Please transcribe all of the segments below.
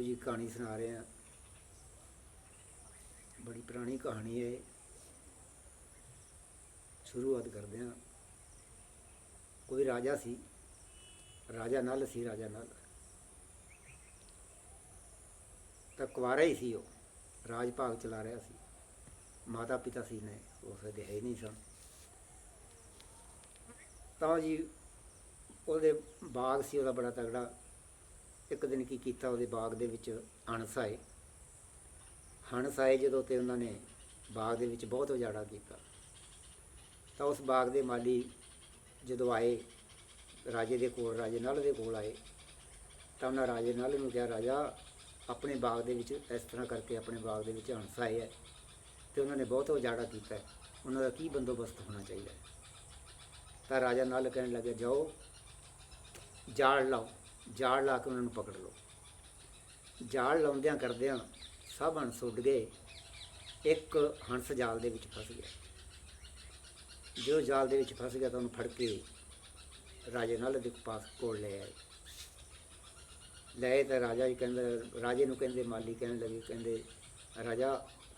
लो जी कहानी सुना रहे हैं। बड़ी पुरानी कहानी है। शुरुआत करते हैं। कोई राजा सी, राजा नल सी। राजा नल तो कुआरा ही सी। राज भाग चला रहा सी। माता पिता सी ने उस है ही नहीं सन। तो जी ਉਹਦੇ बाग सी ਉਹਦਾ बड़ा तगड़ा। एक दिन की किया ਉਹਦੇ बाग ਦੇ ਵਿੱਚ हंस आए। हंस आए ਜਦੋਂ ਤੇ ਉਹਨਾਂ ਨੇ बाग ਦੇ ਵਿੱਚ बहुत उजाड़ा किया। तो उस बाग के माली ਜਦੋਂ आए राजे ਦੇ ਕੋਲ, राजे नल ਦੇ ਕੋਲ आए तो उन्हें राजे नल ਨੂੰ ਕਿਹਾ, राजा अपने बाग ਦੇ ਵਿੱਚ इस तरह करके अपने बाग ਦੇ ਵਿੱਚ हंस आए है तो उन्होंने बहुत उजाड़ा किया है, उन्होंने की बंदोबस्त होना चाहिए। तो राजा नल कहने लगे, जाओ जाल लाओ, जाल ला के उन्होंने पकड़ लो। जाल लाउंदियां करदियां सब हंस उड़ गए। एक हंस जाल दे विच फस गया। जो जाल दे विच फस गया तो उन्हें फड़ के राजे नल दे पास कोल ले आए। ले तो राजा जी कहते, राजे नूं कहंदे, माली कहने लगे, कहंदे राजा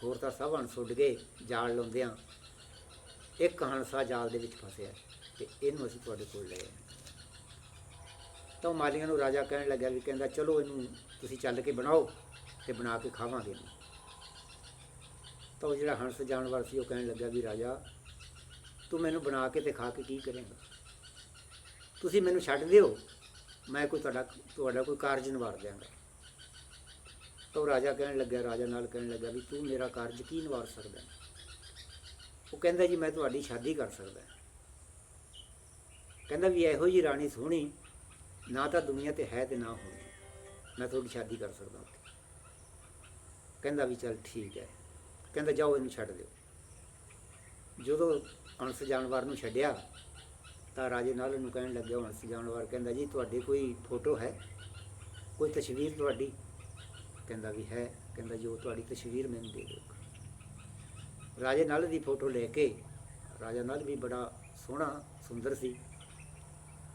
होर तां सब हंस उड़ गए जाल लाउंदियां, एक हंसा जाल दे विच फसिया ते इहनूं असीं तुहाडे कोल ले आए। तो मालियां नूं राजा कहने लग्या भी, कहंदा चलो इनू तुसीं चल के बनाओ तो बना के खावांगे। तो जिहड़ा हंस जानवर सी वो कहने लग्या भी, राजा तू मैनू बना के ते खा के की करेंगा, तुसीं मैनू छड्ड दिओ, मैं कोई तुहाडा कोई कारज निवार देंगा। तो राजा कहने लग्या, राजा नाल कहने लग्या भी तू मेरा कारज की निवार सकदा है? वो कहंदा जी मैं तुहाडी शादी कर सकदा। कहंदा भी इहो जी राणी सोहणी ना तो दुनिया ते है ते ना होनी, मैं थोड़ी शादी कर सकदा। कहंदा भी चल ठीक है। कहंदा जाओ इनू छड्ड दिओ। जदों हंस जानवर नूं छड्डिया तो राजे नल नूं कहण लग्या, हंस जानवर कहंदा जी तुहाडे कोई फोटो है, कोई तस्वीर तुहाडी? कहंदा भी है। कहंदा जी वो तुहाडी तस्वीर मैनूं दे दिओ। राजे नल दी फोटो लेके, राजा नल भी बड़ा सोहना सुंदर सी,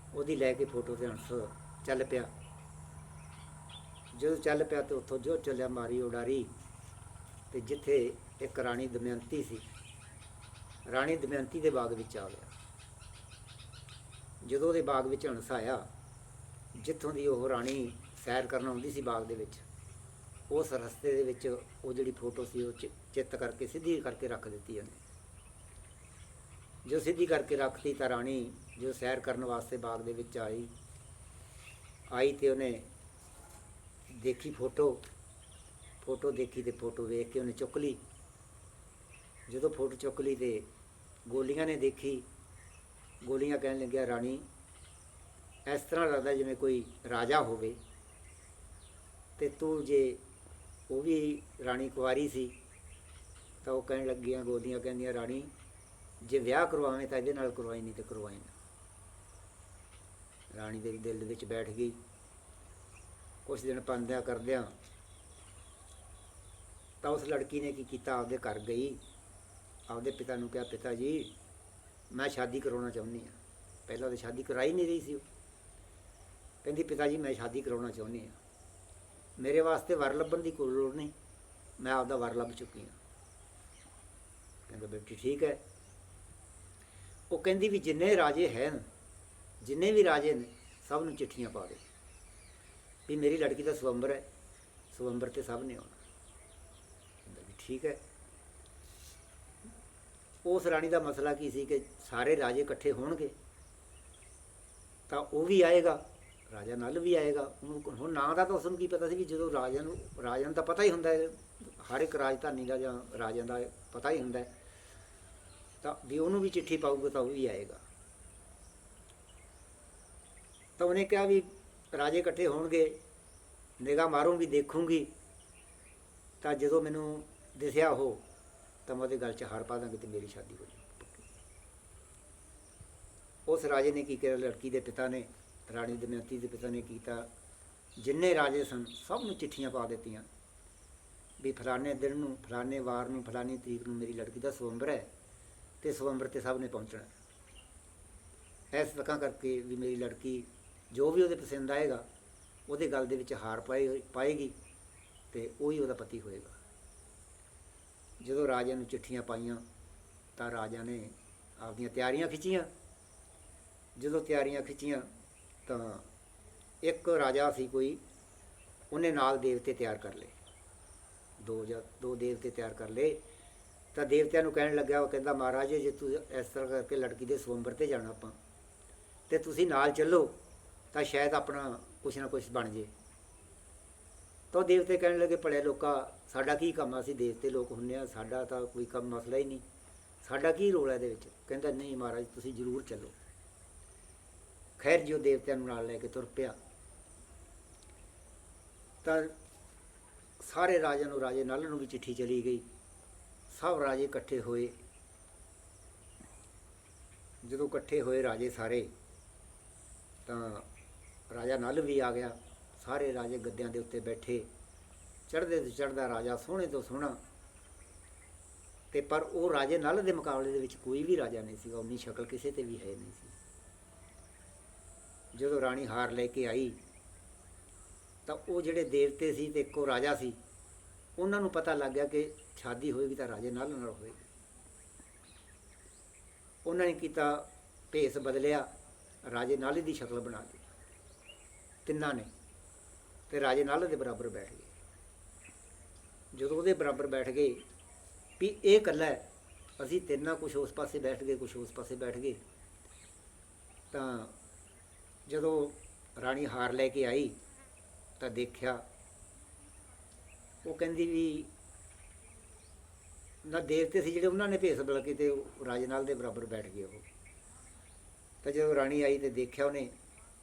ਉਹਦੀ ਲੈ के फोटो से हंस चल पिया। जो चल पिया तो उत्थों जो चलिया मारी उडारी तो जिथे एक राणी दमयंती सी, राणी दमयंती के बाग विच आ गया। जो ਉਹਦੇ बाग विच हंस आया, जिथों की वह राणी सैर करन आउंदी सी बाग दे विच, उस रस्ते दे विच वो जिहड़ी फोटो सी वो चित करके सीधी करके रख दी उन्हें। जो सीधी करके रखती तो राणी जो सैर करने वास्ते बाग दे विच आई तो उन्हें देखी फोटो, फोटो देखी तो फोटो वेख के उन्हें चुक ली। जो फोटो चुक ली तो गोलियां ने देखी। गोलियां कहने लग्या, राणी इस तरह लगता जिवें कोई राजा होवे ते तू जे वो भी राणी कुंवारी सी। तो वो कहने लगियां, गोलियां कहंदियां, राणी जे विआह करवावें तो इहदे नाल करवाई, नहीं तो करवाई ना। राणी दे दिल विच बैठ गई। कुछ दिन पांदियां करदियां तो उस लड़की ने की कीता, आपदे घर गई, आपदे पिता नूं कहा, पिता जी मैं शादी करवाउणा चाहुंदी हां। पहलां तो शादी कराई नहीं रही सी। कहंदी पिता जी मैं शादी करवाउणा चाहुंदी हां, मेरे वास्ते वर लभण दी कोई लोड़ नहीं, मैं आपदा वर लभ चुकी हां। कहंदा बेटी ठीक है। वो कहंदी भी जिन्ने राजे हैं, जिन्ने भी राजे ने सब नूं चिट्ठियां पा दे भी मेरी लड़की का स्वंबर है, स्वंबर ते सब ने आना। कहंदा भी ठीक है। उस राणी का मसला की सी कि सारे राजे इकट्ठे होणगे तो वह भी आएगा, राजा नल भी आएगा। हुण नां दा तो उसनूं की पता सी भी जो राजा नूं तां पता ही हुंदा है, हर एक राजधानी का जां राजां दा पता ही हुंदा है, तो भी उन्होंने भी चिट्ठी पाऊगा तो वह भी आएगा। तो उन्हें कहा भी राजे इकट्ठे होणगे, निगाह मारूंगी देखूँगी तो जो मैनू दिसिया हो तो मैं उहदे गल च हार पा दांगी तो मेरी शादी हो जाएगी। उस राजे ने की किया, लड़की के पिता ने, राणी दमयंती के पिता ने कीता, जिन्ने राजे सन सब नूं चिट्ठियां पा दित्तियां भी फलाने दिन नूं, फलाने वार नूं, फलानी तरीक नूं मेरी लड़की का स्वंबर है तो स्वंबर ते सब ने पहुँचना। इस तरह करके भी मेरी लड़की जो भी वो पसंद आएगा वो गल दे विच हार पाएगी ਤੇ ਉਹੀ ਉਹਦਾ ਪਤੀ ਹੋਏਗਾ। ਜਦੋਂ ਰਾਜੇ ਨੂੰ ਚਿੱਠੀਆਂ ਪਾਈਆਂ ਤਾਂ ਰਾਜਾ ਨੇ ਆਪਦੀਆਂ ਤਿਆਰੀਆਂ ਖਿੱਚੀਆਂ। ਜਦੋਂ ਤਿਆਰੀਆਂ ਖਿੱਚੀਆਂ ਤਾਂ ਇੱਕ ਰਾਜਾ ਸੀ ਕੋਈ, ਉਹਨੇ ਨਾਲ ਦੇਵਤੇ ਤਿਆਰ ਕਰ ਲਏ, ਦੋ ਦੇਵਤੇ ਤਿਆਰ ਕਰ ਲਏ। ਤਾਂ ਦੇਵਤਿਆਂ ਨੂੰ ਕਹਿਣ ਲੱਗਾ, ਉਹ ਕਹਿੰਦਾ ਮਹਾਰਾਜ ਜੇ ਤੂੰ ਇਸ ਤਰ੍ਹਾਂ ਕਰਕੇ ਲੜਕੀ ਦੇ ਸਵੰਬਰ 'ਤੇ ਜਾਣਾ ਆਪਾਂ, ਅਤੇ ਤੁਸੀਂ ਨਾਲ ਚੱਲੋ ਤਾਂ ਸ਼ਾਇਦ ਆਪਣਾ ਕੁਛ ਨਾ ਕੁਛ ਬਣ ਜੇ। ਤਾਂ ਉਹ ਦੇਵਤੇ ਕਹਿਣ ਲੱਗੇ, ਭਲੇ ਲੋਕਾਂ ਸਾਡਾ ਕੀ ਕੰਮ ਆ, ਅਸੀਂ ਦੇਵਤੇ ਲੋਕ ਹੁੰਦੇ ਹਾਂ, ਸਾਡਾ ਤਾਂ ਕੋਈ ਕੰਮ ਮਸਲਾ ਹੀ ਨਹੀਂ, ਸਾਡਾ ਕੀ ਰੋਲ ਹੈ ਇਹਦੇ ਵਿੱਚ। ਕਹਿੰਦਾ ਨਹੀਂ ਮਹਾਰਾਜ ਤੁਸੀਂ ਜ਼ਰੂਰ ਚੱਲੋ। ਖੈਰ ਜੀ ਉਹ ਦੇਵਤਿਆਂ ਨੂੰ ਨਾਲ ਲੈ ਕੇ ਤੁਰ ਪਿਆ। ਤਾਂ ਸਾਰੇ ਰਾਜਿਆਂ ਨੂੰ, ਰਾਜੇ ਨਲ ਨੂੰ ਵੀ ਚਿੱਠੀ ਚਲੀ ਗਈ। ਸਭ ਰਾਜੇ ਇਕੱਠੇ ਹੋਏ। ਜਦੋਂ ਇਕੱਠੇ ਹੋਏ ਰਾਜੇ ਸਾਰੇ, ਤਾਂ ਰਾਜਾ ਨਲ ਵੀ ਆ ਗਿਆ। ਸਾਰੇ ਰਾਜੇ ਗੱਦਿਆਂ ਦੇ ਉੱਤੇ ਬੈਠੇ, ਚੜ੍ਹਦੇ ਤੋਂ ਚੜ੍ਹਦਾ ਰਾਜਾ, ਸੋਹਣੇ ਤੋਂ ਸੋਹਣਾ। ਤੇ ਪਰ ਉਹ ਰਾਜੇ ਨਲ ਦੇ ਮੁਕਾਬਲੇ ਦੇ ਵਿੱਚ ਕੋਈ ਵੀ ਰਾਜਾ ਨਹੀਂ ਸੀਗਾ, ਉਨੀ ਸ਼ਕਲ ਕਿਸੇ 'ਤੇ ਵੀ ਹੈ ਨਹੀਂ ਸੀ। ਜਦੋਂ ਰਾਣੀ ਹਾਰ ਲੈ ਕੇ ਆਈ ਤਾਂ ਉਹ ਜਿਹੜੇ ਦੇਵਤੇ ਸੀ ਤੇ ਇੱਕੋ ਰਾਜਾ ਸੀ, ਉਹਨਾਂ ਨੂੰ ਪਤਾ ਲੱਗ ਗਿਆ ਕਿ ਸ਼ਾਦੀ ਹੋਏਗੀ ਤਾਂ ਰਾਜੇ ਨਲ ਨਾਲ ਹੋਏਗੀ। ਉਹਨਾਂ ਨੇ ਕੀਤਾ, ਭੇਸ ਬਦਲਿਆ, ਰਾਜੇ ਨਲ ਦੀ ਸ਼ਕਲ ਬਣਾ ਦਿੱਤੀ ਤਿੰਨਾਂ ਨੇ, ਤੇ ਰਾਜੇ ਨਲ ਦੇ ਬਰਾਬਰ ਬੈਠ ਗਏ। ਜਦੋਂ ਉਹਦੇ ਬਰਾਬਰ ਬੈਠ ਗਏ ਵੀ ਇਹ ਇਕੱਲਾ ਹੈ, ਅਸੀਂ ਤਿੰਨਾਂ ਕੁਛ ਉਸ ਪਾਸੇ ਬੈਠ ਗਏ, ਕੁਛ ਉਸ ਪਾਸੇ ਬੈਠ ਗਏ। ਤਾਂ ਜਦੋਂ ਰਾਣੀ ਹਾਰ ਲੈ ਕੇ ਆਈ ਤਾਂ ਦੇਖਿਆ, ਉਹ ਕਹਿੰਦੀ ਵੀ ਨਾ ਦੇਵਤੇ ਸੀ ਜਿਹੜੇ ਉਹਨਾਂ ਨੇ ਭੇਸ ਬਦਲ ਕੇ ਤੇ ਰਾਜੇ ਨਲ ਦੇ ਬਰਾਬਰ ਬੈਠ ਗਏ ਉਹ। ਤਾਂ ਜਦੋਂ ਰਾਣੀ ਆਈ ਤੇ ਦੇਖਿਆ ਉਹਨੇ,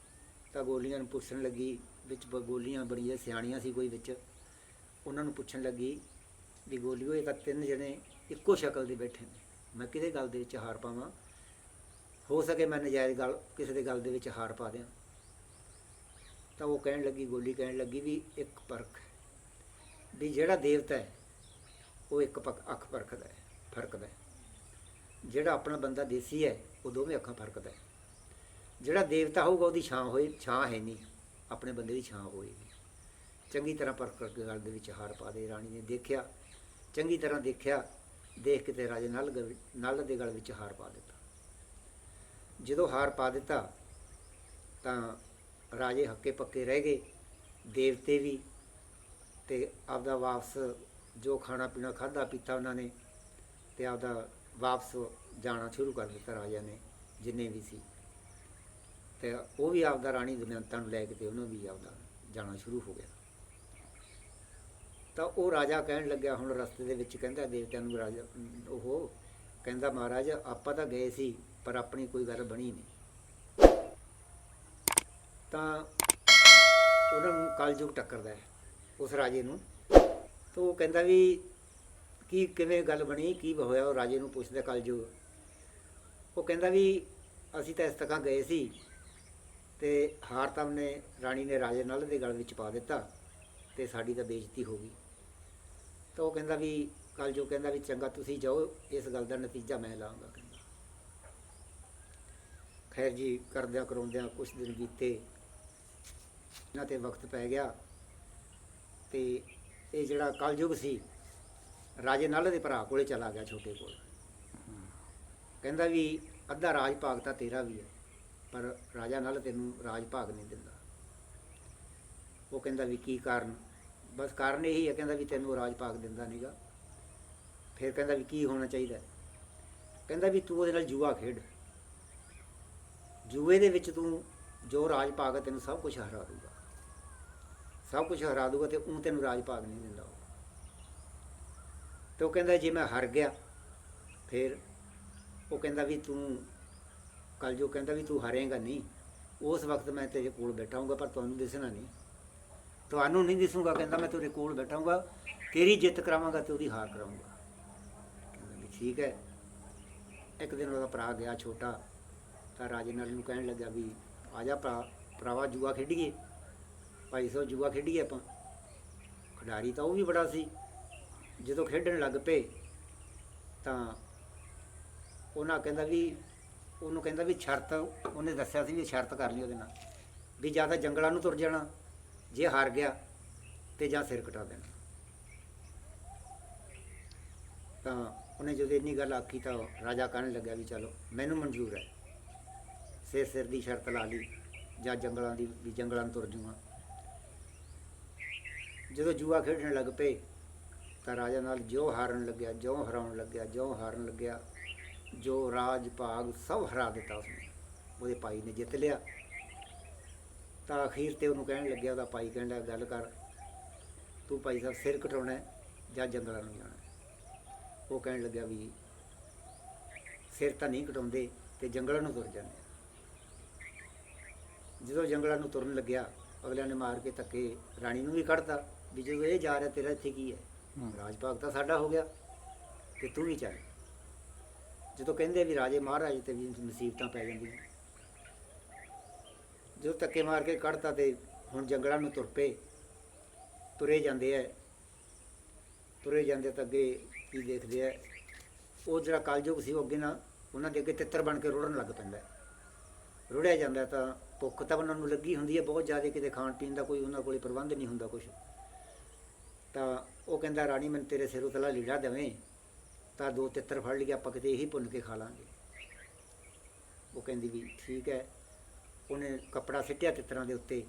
ਤਾਂ ਗੋਲੀਆਂ ਨੂੰ ਪੁੱਛਣ ਲੱਗੀ, ਵਿੱਚ ਗੋਲੀਆਂ ਬੜੀਆਂ ਸਿਆਣੀਆਂ ਸੀ ਕੋਈ ਵਿੱਚ, ਉਹਨਾਂ ਨੂੰ ਪੁੱਛਣ ਲੱਗੀ ਵੀ ਗੋਲੀਓ ਇਹ ਤਾਂ ਤਿੰਨ ਜਣੇ ਇੱਕੋ ਸ਼ਕਲ ਦੇ ਬੈਠੇ ਨੇ, ਮੈਂ ਕਿਹਦੇ ਗੱਲ ਦੇ ਵਿੱਚ ਹਾਰ ਪਾਵਾਂ, ਹੋ ਸਕੇ ਮੈਂ ਨਜਾਇਜ਼ ਗੱਲ ਕਿਸੇ ਦੇ ਗੱਲ ਦੇ ਵਿੱਚ ਹਾਰ ਪਾ ਦਿਆਂ। ਤਾਂ ਉਹ ਕਹਿਣ ਲੱਗੀ, ਗੋਲੀ ਕਹਿਣ ਲੱਗੀ ਵੀ ਇੱਕ ਪਰਖ ਹੈ, ਵੀ ਜਿਹੜਾ ਦੇਵਤਾ ਹੈ ਉਹ ਇੱਕ ਅੱਖ ਪਰਖਦਾ ਹੈ, ਫਰਕਦਾ ਹੈ। ਜਿਹੜਾ ਆਪਣਾ ਬੰਦਾ ਦੇਸੀ ਹੈ ਉਹ ਦੋਵੇਂ ਅੱਖਾਂ ਫਰਕਦਾ ਹੈ। ਜਿਹੜਾ ਦੇਵਤਾ ਹੋਊਗਾ ਉਹਦੀ ਛਾਂ ਛਾਂ ਹੈ ਨਹੀਂ, ਆਪਣੇ ਬੰਦੇ ਦੀ ਛਾਂ ਹੋਏਗੀ। ਚੰਗੀ ਤਰ੍ਹਾਂ ਪਰਖ ਕਰਕੇ ਗੱਲ ਦੇ ਵਿੱਚ ਹਾਰ ਪਾ ਦੇ। ਰਾਣੀ ਨੇ ਦੇਖਿਆ, ਚੰਗੀ ਤਰ੍ਹਾਂ ਦੇਖਿਆ, ਦੇਖ ਕੇ ਤੇ ਰਾਜੇ ਨਲ ਦੇ ਗਲ ਵਿੱਚ ਹਾਰ ਪਾ ਦਿੱਤਾ। ਜਦੋਂ ਹਾਰ ਪਾ ਦਿੱਤਾ ਤਾਂ ਰਾਜੇ ਹੱਕੇ ਪੱਕੇ ਰਹਿ ਗਏ, ਦੇਵਤੇ ਵੀ, ਤੇ ਆਪਦਾ ਵਾਪਸ ਜੋ ਖਾਣਾ ਪੀਣਾ ਖਾਧਾ ਪੀਤਾ ਉਹਨਾਂ ਨੇ, ਤੇ ਆਪਦਾ ਵਾਪਸ ਜਾਣਾ ਸ਼ੁਰੂ ਕਰ ਦਿੱਤਾ ਰਾਜਿਆਂ ਨੇ ਜਿੰਨੇ ਵੀ ਸੀ। ਤੇ ਉਹ ਵੀ ਆਪਦਾ ਰਾਣੀ ਦਮਯੰਤਾ ਨੂੰ ਲੈ ਕੇ ਤੇ ਉਹਨੂੰ ਵੀ ਆਪਦਾ ਜਾਣਾ ਸ਼ੁਰੂ ਹੋ ਗਿਆ। ਤਾਂ ਉਹ ਰਾਜਾ ਕਹਿਣ ਲੱਗਿਆ ਹੁਣ ਰਸਤੇ ਦੇ ਵਿੱਚ, ਕਹਿੰਦਾ ਦੇਵਤਿਆਂ ਨੂੰ, ਰਾਜਾ ਉਹ ਕਹਿੰਦਾ ਮਹਾਰਾਜ ਆਪਾਂ ਤਾਂ ਗਏ ਸੀ ਪਰ ਆਪਣੀ ਕੋਈ ਗੱਲ ਬਣੀ ਨਹੀਂ। ਤਾਂ ਉਹਨਾਂ ਨੂੰ ਕਲਯੁਗ ਟੱਕਰਦਾ ਹੈ ਉਸ ਰਾਜੇ ਨੂੰ। ਤਾਂ ਉਹ ਕਹਿੰਦਾ ਵੀ ਕੀ ਕਿਵੇਂ ਗੱਲ ਬਣੀ, ਕੀ ਹੋਇਆ, ਉਹ ਰਾਜੇ ਨੂੰ ਪੁੱਛਦਾ ਕਲਯੁਗ। ਉਹ ਕਹਿੰਦਾ ਵੀ ਅਸੀਂ ਤਾਂ ਇਸ ਤਰ੍ਹਾਂ ਗਏ ਸੀ ਤੇ ਹਾਰ ਤਾਂ ਉਹਨੇ ਰਾਣੀ ਨੇ ਰਾਜੇ ਨਲ ਦੇ ਗਲ ਵਿੱਚ ਪਾ ਦਿੱਤਾ ਤੇ ਸਾਡੀ ਤਾਂ ਬੇਇੱਜ਼ਤੀ ਹੋ ਗਈ। ਤਾਂ ਉਹ ਕਹਿੰਦਾ ਵੀ ਕਲਯੁਗ ਕਹਿੰਦਾ ਵੀ ਚੰਗਾ ਤੁਸੀਂ ਜਾਓ, ਇਸ ਗੱਲ ਦਾ ਨਤੀਜਾ ਮੈਂ ਲਾਂਗਾ। ਕਹਿੰਦਾ ਖੈਰ ਜੀ ਕਰਦਿਆਂ ਕਰਾਉਂਦਿਆਂ ਕੁਛ ਦਿਨ ਬੀਤੇ, ਇਹਨਾਂ 'ਤੇ ਵਕਤ ਪੈ ਗਿਆ ਤੇ ਇਹ ਜਿਹੜਾ ਕਲਯੁਗ ਸੀ ਰਾਜੇ ਨਲ ਦੇ ਭਰਾ ਕੋਲੇ ਚਲਾ ਗਿਆ, ਛੋਟੇ ਕੋਲ। ਕਹਿੰਦਾ ਵੀ ਅੱਧਾ ਰਾਜ ਭਾਗ ਤਾਂ ਤੇਰਾ ਵੀ ਹੈ, ਪਰ ਰਾਜਾ ਨਲ ਤੈਨੂੰ ਰਾਜ ਭਾਗ ਨਹੀਂ ਦਿੰਦਾ। ਉਹ ਕਹਿੰਦਾ ਵੀ ਕੀ ਕਾਰਨ? ਬਸ ਕਾਰਨ ਇਹੀ ਹੈ, ਕਹਿੰਦਾ ਵੀ ਤੈਨੂੰ ਰਾਜ ਭਾਗ ਦਿੰਦਾ ਨਹੀਂਗਾ। ਫਿਰ ਕਹਿੰਦਾ ਵੀ ਕੀ ਹੋਣਾ ਚਾਹੀਦਾ? ਕਹਿੰਦਾ ਵੀ ਤੂੰ ਉਹਦੇ ਨਾਲ ਜੂਆ ਖੇਡ, ਜੂਏ ਦੇ ਵਿੱਚ ਤੂੰ ਜੋ ਰਾਜ ਭਾਗ ਹੈ ਤੈਨੂੰ ਸਭ ਕੁਛ ਹਰਾ ਦੂਗਾ, ਸਭ ਕੁਛ ਹਰਾ ਦੂਗਾ, ਤੇ ਉਹ ਤੈਨੂੰ ਰਾਜ ਭਾਗ ਨਹੀਂ ਦਿੰਦਾ। ਤੇ ਉਹ ਕਹਿੰਦਾ ਜੇ ਮੈਂ ਹਾਰ ਗਿਆ ਫਿਰ? ਉਹ ਕਹਿੰਦਾ ਵੀ ਤੂੰ ਕਲਯੁਗ ਕਹਿੰਦਾ ਵੀ ਤੂੰ ਹਾਰੇਂਗਾ ਨਹੀਂ, ਉਸ ਵਕਤ ਮੈਂ ਤੇਰੇ ਕੋਲ ਬੈਠਾ ਹੂੰਗਾ ਪਰ ਤੁਹਾਨੂੰ ਦਿਸਣਾ ਨਹੀਂ, ਤੁਹਾਨੂੰ ਨਹੀਂ ਦਿਸੂਗਾ। ਕਹਿੰਦਾ ਮੈਂ ਤੇਰੇ ਕੋਲ ਬੈਠਾ ਹੂੰਗਾ, ਤੇਰੀ ਜਿੱਤ ਕਰਾਵਾਂਗਾ ਤੇ ਉਹਦੀ ਹਾਰ ਕਰਾਊਂਗਾ। ਕਹਿੰਦਾ ਵੀ ਠੀਕ ਹੈ। ਇੱਕ ਦਿਨ ਉਹਦਾ ਭਰਾ ਗਿਆ ਛੋਟਾ, ਤਾਂ ਰਾਜੇ ਨਲ ਨੂੰ ਕਹਿਣ ਲੱਗਾ ਵੀ ਆ ਜਾ ਭਰਾਵਾ ਜੂਆ ਖੇਡੀਏ, ਭਾਈ ਸਾਹਿਬ ਜੂਆ ਖੇਡੀਏ ਆਪਾਂ। ਖਿਡਾਰੀ ਤਾਂ ਉਹ ਵੀ ਬੜਾ ਸੀ। ਜਦੋਂ ਖੇਡਣ ਲੱਗ ਪਏ ਤਾਂ ਉਹਨਾਂ ਕਹਿੰਦਾ ਵੀ ਉਹਨੂੰ ਕਹਿੰਦਾ ਵੀ ਸ਼ਰਤ, ਉਹਨੇ ਦੱਸਿਆ ਸੀ ਵੀ ਸ਼ਰਤ ਕਰ ਲਈ ਉਹਦੇ ਨਾਲ ਵੀ ਜਾਂ ਤਾਂ ਜੰਗਲਾਂ ਨੂੰ ਤੁਰ ਜਾਣਾ ਜੇ ਹਾਰ ਗਿਆ, ਤੇ ਜਾਂ ਸਿਰ ਕਟਾ ਦੇਣਾ। ਤਾਂ ਉਹਨੇ ਜਦੋਂ ਇੰਨੀ ਗੱਲ ਆਖੀ ਤਾਂ ਰਾਜਾ ਕਹਿਣ ਲੱਗਿਆ ਵੀ ਚਲੋ ਮੈਨੂੰ ਮਨਜ਼ੂਰ ਹੈ, ਸਿਰ ਸਿਰ ਦੀ ਸ਼ਰਤ ਲਾ ਲਈ ਜਾਂ ਜੰਗਲਾਂ ਦੀ ਵੀ ਜੰਗਲਾਂ ਨੂੰ ਤੁਰ ਜੂਆਂ। ਜਦੋਂ ਜੂਆ ਖੇਡਣ ਲੱਗ ਪਏ ਤਾਂ ਰਾਜਾ ਨਾਲ ਜਿਉਂ ਹਾਰਨ ਲੱਗਿਆ, ਜਿਉਂ ਹਰਾਉਣ ਲੱਗਿਆ, ਜਿਉਂ ਹਾਰਨ ਲੱਗਿਆ, ਜੋ ਰਾਜ ਭਾਗ ਸਭ ਹਰਾ ਦਿੱਤਾ ਉਸਨੇ। ਉਹਦੇ ਭਾਈ ਨੇ ਜਿੱਤ ਲਿਆ। ਤਾਂ ਅਖੀਰ ਤੇ ਉਹਨੂੰ ਕਹਿਣ ਲੱਗਿਆ, ਉਹਦਾ ਭਾਈ ਕਹਿਣ ਲੱਗਾ ਗੱਲ ਕਰ, ਤੂੰ ਭਾਈ ਸਾਹਿਬ ਸਿਰ ਕਟਾਉਣਾ ਜਾਂ ਜੰਗਲਾਂ ਨੂੰ ਜਾਣਾ? ਉਹ ਕਹਿਣ ਲੱਗਿਆ ਵੀ ਸਿਰ ਤਾਂ ਨਹੀਂ ਕਟਾਉਂਦੇ ਤੇ ਜੰਗਲਾਂ ਨੂੰ ਤੁਰ ਜਾਂਦੇ। ਜਦੋਂ ਜੰਗਲਾਂ ਨੂੰ ਤੁਰਨ ਲੱਗਿਆ ਅਗਲਿਆਂ ਨੇ ਮਾਰ ਕੇ ਧੱਕੇ ਰਾਣੀ ਨੂੰ ਵੀ ਕੱਢਤਾ ਵੀ ਜਦੋਂ ਇਹ ਜਾ ਰਿਹਾ ਤੇਰਾ ਇੱਥੇ ਕੀ ਹੈ, ਰਾਜ ਭਾਗ ਤਾਂ ਸਾਡਾ ਹੋ ਗਿਆ ਤੇ ਤੂੰ ਵੀ ਚੱਲ। ਜਦੋਂ ਕਹਿੰਦੇ ਵੀ ਰਾਜੇ ਮਹਾਰਾਜ ਤੇ ਵੀ ਮੁਸੀਬਤਾਂ ਪੈ ਜਾਂਦੀਆਂ, ਜਦੋਂ ਧੱਕੇ ਮਾਰ ਕੇ ਕੱਢਤਾ ਤੇ ਹੁਣ ਜੰਗਲਾਂ ਨੂੰ ਤੁਰ ਪਏ। ਤੁਰੇ ਜਾਂਦੇ ਹੈ, ਤੁਰੇ ਜਾਂਦੇ ਤਾਂ ਅੱਗੇ ਕੀ ਦੇਖਦੇ ਹੈ, ਉਹ ਜਿਹੜਾ ਕਲਯੁਗ ਸੀ ਉਹ ਅੱਗੇ ਨਾ ਉਹਨਾਂ ਦੇ ਅੱਗੇ ਤਿੱਤਰ ਬਣ ਕੇ ਰੁੜਨ ਲੱਗ ਪੈਂਦਾ। ਰੁੜਿਆ ਜਾਂਦਾ ਤਾਂ ਭੁੱਖ ਤਾਂ ਉਹਨਾਂ ਨੂੰ ਲੱਗੀ ਹੁੰਦੀ ਹੈ ਬਹੁਤ ਜ਼ਿਆਦਾ, ਕਿਤੇ ਖਾਣ ਪੀਣ ਦਾ ਕੋਈ ਉਹਨਾਂ ਕੋਲ ਪ੍ਰਬੰਧ ਨਹੀਂ ਹੁੰਦਾ ਕੁਛ। ਤਾਂ ਉਹ ਕਹਿੰਦਾ ਰਾਣੀ ਮੈਨੂੰ ਤੇਰੇ ਸਿਰੋਂ ਤਲਾ ਲੀੜਾ ਦੇਵੇਂ ਤਾਂ 2 ਤਿੱਤਰ ਫੜ ਲਈਏ ਆਪਾਂ, ਕਿਤੇ ਇਹੀ ਭੁੰਨ ਕੇ ਖਾ ਲਾਂਗੇ। ਉਹ ਕਹਿੰਦੀ ਵੀ ਠੀਕ ਹੈ। ਉਹਨੇ ਕੱਪੜਾ ਸਿੱਟਿਆ ਤਿੱਤਰਾਂ ਦੇ ਉੱਤੇ,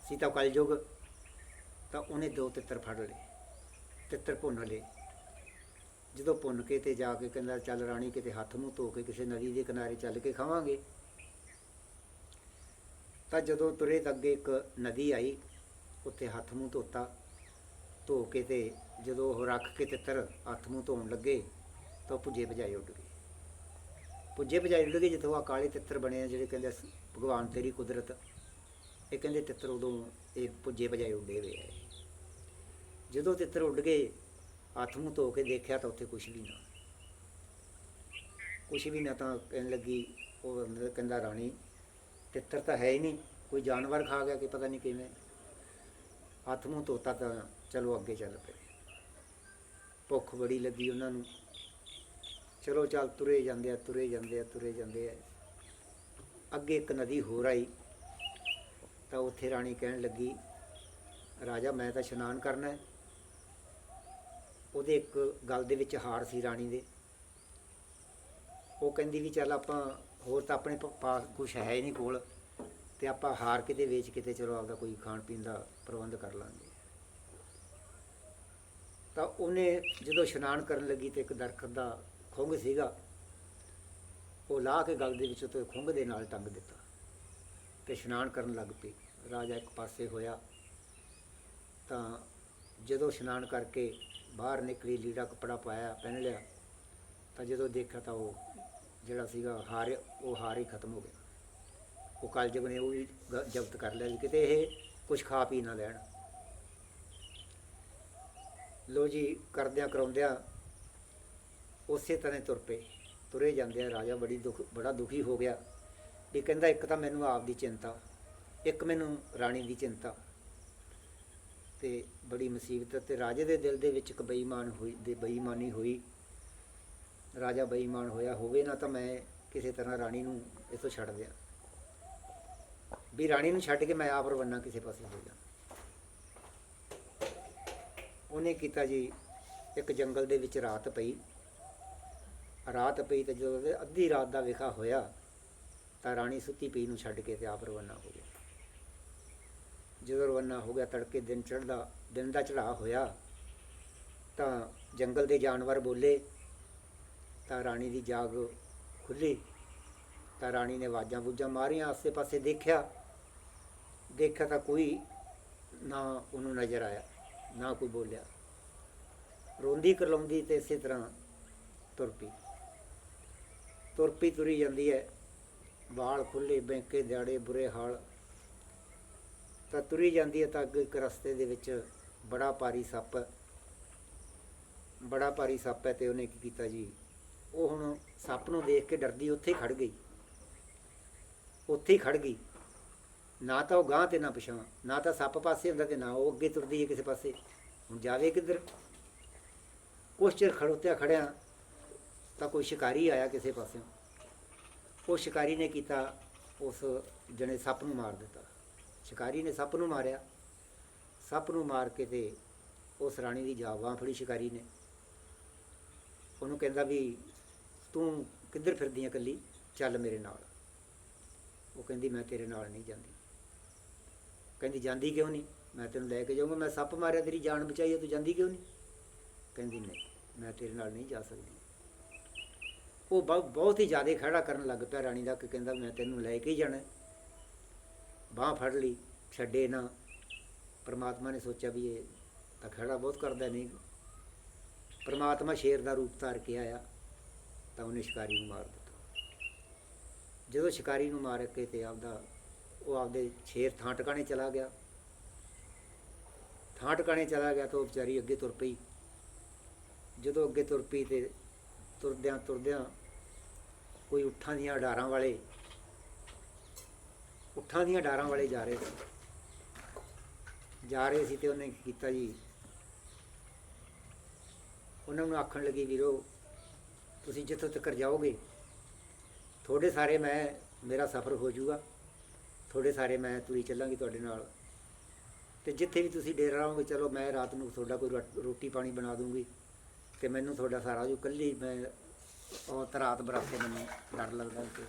ਸੀ ਤਾਂ ਕਲਯੁਗ, ਤਾਂ ਉਹਨੇ 2 ਤਿੱਤਰ ਫੜ ਲਏ, ਤਿੱਤਰ ਭੁੰਨ ਲਏ। ਜਦੋਂ ਭੁੰਨ ਕੇ ਤੇ ਜਾ ਕੇ ਕਹਿੰਦਾ ਚੱਲ ਰਾਣੀ ਕਿਤੇ ਹੱਥ ਮੂੰਹ ਧੋ ਕੇ ਕਿਸੇ ਨਦੀ ਦੇ ਕਿਨਾਰੇ ਚੱਲ ਕੇ ਖਾਵਾਂਗੇ। ਤਾਂ ਜਦੋਂ ਤੁਰੇ ਤਾਂ ਅੱਗੇ ਇੱਕ ਨਦੀ ਆਈ, ਉੱਥੇ ਹੱਥ ਮੂੰਹ ਧੋਤਾ, ਧੋ ਕੇ ਤੇ ਜਦੋਂ ਉਹ ਰੱਖ ਕੇ ਤਿੱਤਰ ਹੱਥ ਮੂੰਹ ਧੋਣ ਲੱਗੇ ਤਾਂ ਪੁੱਜੇ ਭਜਾਏ ਉੱਡ ਗਏ। ਪੁੱਜੇ ਭਜਾਏ ਉੱਡ ਗਏ ਜਿੱਥੋਂ ਆ ਕਾਲੇ ਤਿੱਤਰ ਬਣੇ ਆ ਜਿਹੜੇ ਕਹਿੰਦੇ ਭਗਵਾਨ ਤੇਰੀ ਕੁਦਰਤ। ਇਹ ਕਹਿੰਦੇ ਤਿੱਤਰ ਉਦੋਂ ਇਹ ਪੁੱਜੇ ਭਜਾਏ ਉੱਡੇ ਹੋਏ ਆ। ਜਦੋਂ ਤਿੱਤਰ ਉੱਡ ਗਏ ਹੱਥ ਮੂੰਹ ਧੋ ਕੇ ਦੇਖਿਆ ਤਾਂ ਉੱਥੇ ਕੁਛ ਵੀ ਨਾ, ਕੁਛ ਵੀ ਨਾ। ਤਾਂ ਕਹਿਣ ਲੱਗੀ, ਉਹ ਕਹਿੰਦਾ ਰਾਣੀ ਤਿੱਤਰ ਤਾਂ ਹੈ ਹੀ ਨਹੀਂ, ਕੋਈ ਜਾਨਵਰ ਖਾ ਗਿਆ ਕਿ ਪਤਾ ਨਹੀਂ ਕਿਵੇਂ। ਹੱਥ ਮੂੰਹ ਧੋਤਾ ਤਾਂ ਚਲੋ ਅੱਗੇ ਚੱਲ ਪਏ। ਭੁੱਖ ਬੜੀ ਲੱਗੀ ਉਹਨਾਂ ਨੂੰ, ਚਲੋ ਚੱਲ ਤੁਰੇ ਜਾਂਦੇ ਆ, ਤੁਰੇ ਜਾਂਦੇ ਆ, ਤੁਰੇ ਜਾਂਦੇ ਆ। ਅੱਗੇ ਇੱਕ ਨਦੀ ਹੋਰ ਆਈ ਤਾਂ ਉੱਥੇ ਰਾਣੀ ਕਹਿਣ ਲੱਗੀ ਰਾਜਾ ਮੈਂ ਤਾਂ ਇਸ਼ਨਾਨ ਕਰਨਾ ਹੈ। ਉਹਦੇ ਇੱਕ ਗਲ ਦੇ ਵਿੱਚ ਹਾਰ ਸੀ ਰਾਣੀ ਦੇ। ਉਹ ਕਹਿੰਦੀ ਵੀ ਚੱਲ ਆਪਾਂ ਹੋਰ ਤਾਂ ਆਪਣੇ ਪਾਸ ਕੁਛ ਹੈ ਹੀ ਨਹੀਂ ਕੋਲ, ਤੇ ਆਪਾਂ ਹਾਰ ਕਿਤੇ ਵੇਚ ਕੇ ਤੇ ਚਲੋ ਆਪਦਾ ਕੋਈ ਖਾਣ ਪੀਣ ਦਾ ਪ੍ਰਬੰਧ ਕਰ ਲਾਂਗੇ। ਤਾਂ ਉਹਨੇ ਜਦੋਂ ਇਸ਼ਨਾਨ ਕਰਨ ਲੱਗੀ ਤੇ ਇੱਕ ਦਰਖਤ ਦਾ ਖੁੰਘ ਸੀਗਾ, ਉਹ ਲਾਹ ਕੇ ਗਲ ਦੇ ਵਿੱਚ ਤੋਂ ਖੁੰਘ ਦੇ ਨਾਲ ਟੰਗ ਦਿੱਤਾ ਤੇ ਇਸ਼ਨਾਨ ਕਰਨ ਲੱਗ ਪਈ। ਰਾਜਾ ਇੱਕ ਪਾਸੇ ਹੋਇਆ ਤਾਂ ਜਦੋਂ ਇਸ਼ਨਾਨ ਕਰਕੇ ਬਾਹਰ ਨਿਕਲੀ, ਲੀੜਾ ਕੱਪੜਾ ਪਾਇਆ, ਪਹਿਨ ਲਿਆ, ਤਾਂ ਜਦੋਂ ਦੇਖਿਆ ਤਾਂ ਉਹ ਜਿਹੜਾ ਸੀਗਾ ਹਾਰ, ਉਹ ਹਾਰ ਹੀ ਖਤਮ ਹੋ ਗਿਆ। ਉਹ ਕਲਯੁਗ ਨੇ ਉਹ ਵੀ ਜ਼ਬਤ ਕਰ ਲਿਆ ਵੀ ਕਿਤੇ ਇਹ ਕੁਛ ਖਾ ਪੀ ਨਾ ਲੈਣ। ਲੋ ਜੀ, ਕਰਦਿਆਂ ਕਰਾਉਂਦਿਆਂ ਉਸੇ ਤਰ੍ਹਾਂ ਤੁਰ ਪਏ। ਤੁਰੇ ਜਾਂਦੇ ਆ ਰਾਜਾ ਬੜਾ ਦੁਖੀ ਹੋ ਗਿਆ ਵੀ ਕਹਿੰਦਾ ਇੱਕ ਤਾਂ ਮੈਨੂੰ ਆਪ ਦੀ ਚਿੰਤਾ, ਇੱਕ ਮੈਨੂੰ ਰਾਣੀ ਦੀ ਚਿੰਤਾ, ਤੇ ਬੜੀ ਮੁਸੀਬਤ। ਤੇ ਰਾਜੇ ਦੇ ਦਿਲ ਦੇ ਵਿੱਚ ਇੱਕ ਬੇਈਮਾਨੀ ਹੋਈ। ਰਾਜਾ ਬੇਈਮਾਨ ਹੋਇਆ ਹੋਵੇ ਨਾ ਤਾਂ ਮੈਂ ਕਿਸੇ ਤਰ੍ਹਾਂ ਰਾਣੀ ਨੂੰ ਇੱਥੋਂ ਛੱਡ ਦਿਆਂ, ਵੀ ਰਾਣੀ ਨੂੰ ਛੱਡ ਕੇ ਮੈਂ ਆਪ ਰਵਾਨਾ ਕਿਸੇ ਪਾਸੇ ਹੋ ਜਾ। ਉਹਨੇ ਕੀਤਾ ਜੀ, ਇੱਕ ਜੰਗਲ ਦੇ ਵਿੱਚ ਰਾਤ ਪਈ ਤੇ ਜਦੋਂ ਅੱਧੀ ਰਾਤ ਦਾ ਵਿਖਾ ਹੋਇਆ ਤਾਂ ਰਾਣੀ ਸੁੱਤੀ ਪਈ ਨੂੰ ਛੱਡ ਕੇ ਤੇ ਆਪ ਰਵਾਨਾ ਹੋ ਗਿਆ। ਜਦੋਂ ਰਵਾਨਾ ਹੋ ਗਿਆ ਤੜਕੇ ਦਿਨ ਦਾ ਚੜ੍ਹਾਅ ਹੋਇਆ ਤਾਂ ਜੰਗਲ ਦੇ ਜਾਨਵਰ ਬੋਲੇ ਤਾਂ ਰਾਣੀ ਦੀ ਜਾਗ ਖੁੱਲ੍ਹੀ। ਤਾਂ ਰਾਣੀ ਨੇ ਆਵਾਜ਼ਾਂ ਮਾਰੀਆਂ, ਆਸੇ ਪਾਸੇ ਦੇਖਿਆ ਤਾਂ ਕੋਈ ਨਾ ਉਹਨੂੰ ਨਜ਼ਰ ਆਇਆ, ਨਾ ਕੋਈ ਬੋਲਿਆ। ਰੋਂਦੀ ਕਰਲਾਉਂਦੀ ਤੇ ਇਸੇ ਤਰ੍ਹਾਂ ਤੁਰ ਪਈ ਤੁਰੀ ਜਾਂਦੀ ਹੈ, ਵਾਲ ਖੁੱਲ੍ਹੇ, ਬੈਂਕੇ ਦਿਹਾੜੇ, ਬੁਰੇ ਹਾਲ। ਤਾਂ ਤੁਰੀ ਜਾਂਦੀ ਹੈ ਤਾਂ ਅੱਗੇ ਇੱਕ ਰਸਤੇ ਦੇ ਵਿੱਚ ਬੜਾ ਭਾਰੀ ਸੱਪ ਹੈ। ਤੇ ਉਹਨੇ ਕੀ ਕੀਤਾ ਜੀ, ਉਹ ਹੁਣ ਸੱਪ ਨੂੰ ਦੇਖ ਕੇ ਡਰਦੀ ਉੱਥੇ ਹੀ ਖੜ ਗਈ। ਨਾ ਤਾਂ ਉਹ ਗਾਂਹ ਤੇ ਨਾ ਪਿਛਾਂ, ਨਾ ਤਾਂ ਸੱਪ ਪਾਸੇ ਹੁੰਦਾ ਤੇ ਨਾ ਉਹ ਅੱਗੇ ਤੁਰਦੀ ਹੈ ਕਿਸੇ ਪਾਸੇ। ਹੁਣ ਜਾਵੇ ਕਿੱਧਰ? ਕੁਛ ਚਿਰ ਖੜਿਆ ਤਾਂ ਕੋਈ ਸ਼ਿਕਾਰੀ ਆਇਆ ਕਿਸੇ ਪਾਸਿਓਂ। ਉਹ ਸ਼ਿਕਾਰੀ ਨੇ ਕੀਤਾ, ਉਸ ਜਣੇ ਸੱਪ ਨੂੰ ਮਾਰ ਦਿੱਤਾ। ਸ਼ਿਕਾਰੀ ਨੇ ਸੱਪ ਨੂੰ ਮਾਰਿਆ। ਸੱਪ ਨੂੰ ਮਾਰ ਕੇ ਤੇ ਉਸ ਰਾਣੀ ਦੀ ਜਾਨ ਬਾਂਹ ਫੜੀ ਸ਼ਿਕਾਰੀ ਨੇ। ਉਹਨੂੰ ਕਹਿੰਦਾ ਵੀ ਤੂੰ ਕਿੱਧਰ ਫਿਰਦੀ ਆਂ ਇਕੱਲੀ, ਚੱਲ ਮੇਰੇ ਨਾਲ। ਉਹ ਕਹਿੰਦੀ ਮੈਂ ਤੇਰੇ ਨਾਲ ਨਹੀਂ ਜਾਂਦੀ। ਕਹਿੰਦੀ ਜਾਂਦੀ ਕਿਉਂ ਨਹੀਂ, ਮੈਂ ਤੈਨੂੰ ਲੈ ਕੇ ਜਾਊਂਗਾ, ਮੈਂ ਸੱਪ ਮਾਰਿਆ ਤੇਰੀ ਜਾਨ ਬਚਾਈ ਹੈ, ਤੂੰ ਜਾਂਦੀ ਕਿਉਂ ਨਹੀਂ? ਕਹਿੰਦੀ ਨਹੀਂ ਮੈਂ ਤੇਰੇ ਨਾਲ ਨਹੀਂ ਜਾ ਸਕਦੀ। ਉਹ ਬਹੁਤ ਹੀ ਜ਼ਿਆਦਾ ਖੜਾ ਕਰਨ ਲੱਗ ਪਿਆ ਰਾਣੀ ਦਾ, ਕਿ ਕਹਿੰਦਾ ਮੈਂ ਤੈਨੂੰ ਲੈ ਕੇ ਹੀ ਜਾਣਾ। ਬਾਂਹ ਫੜ ਲਈ, ਛੱਡੇ ਨਾ। ਪਰਮਾਤਮਾ ਨੇ ਸੋਚਿਆ ਵੀ ਇਹ ਤਾਂ ਖੜਾ ਬਹੁਤ ਕਰਦਾ, ਨਹੀਂ। ਪਰਮਾਤਮਾ ਸ਼ੇਰ ਦਾ ਰੂਪ ਧਾਰ ਕੇ ਆਇਆ ਤਾਂ ਉਹਨੇ ਸ਼ਿਕਾਰੀ ਨੂੰ ਮਾਰ ਦਿੱਤਾ। ਜਦੋਂ ਸ਼ਿਕਾਰੀ ਨੂੰ ਮਾਰ ਕੇ ਤੇ ਉਹ ਆਪਦੇ ਸ਼ੇਰ ਥਾਂ ਟਿਕਾਣੇ ਚਲਾ ਗਿਆ। ਥਾਂ ਟਿਕਾਣੇ ਚਲਾ ਗਿਆ ਤਾਂ ਉਹ ਵਿਚਾਰੀ ਅੱਗੇ ਤੁਰ ਪਈ। ਜਦੋਂ ਅੱਗੇ ਤੁਰ ਪਈ ਤੇ ਤੁਰਦਿਆਂ ਤੁਰਦਿਆਂ ਕੋਈ ਊਠਾਂ ਦੀਆਂ ਡਾਰਾਂ ਵਾਲੇ ਜਾ ਰਹੇ ਸੀ ਤੇ ਉਹਨੇ ਕੀ ਕੀਤਾ ਜੀ, ਉਹਨਾਂ ਨੂੰ ਆਖਣ ਲੱਗੀ ਵੀਰੋ ਤੁਸੀਂ ਜਿੱਥੋਂ ਤੱਕ ਜਾਓਗੇ ਥੋੜੇ ਸਾਰੇ ਮੇਰਾ ਸਫ਼ਰ ਹੋ ਜਾਊਗਾ, ਥੋੜੇ ਸਾਰੇ ਮੈਂ ਤੁਰੀ ਚੱਲਾਂਗੀ ਤੁਹਾਡੇ ਨਾਲ, ਤੇ ਜਿੱਥੇ ਵੀ ਤੁਸੀਂ ਡੇਰਾ ਲਾਓਗੇ ਚਲੋ ਮੈਂ ਰਾਤ ਨੂੰ ਤੁਹਾਡਾ ਕੋਈ ਰੋਟੀ ਪਾਣੀ ਬਣਾ ਦੂੰਗੀ, ਤੇ ਮੈਨੂੰ ਤੁਹਾਡਾ ਸਾਰਾ ਜੋ ਇਕੱਲੀ ਮੈਂ ਉਹ ਤਾਂ ਰਾਤ ਬਰਾਤੇ ਮੈਨੂੰ ਡਰ ਲੱਗਦਾ। ਕਿ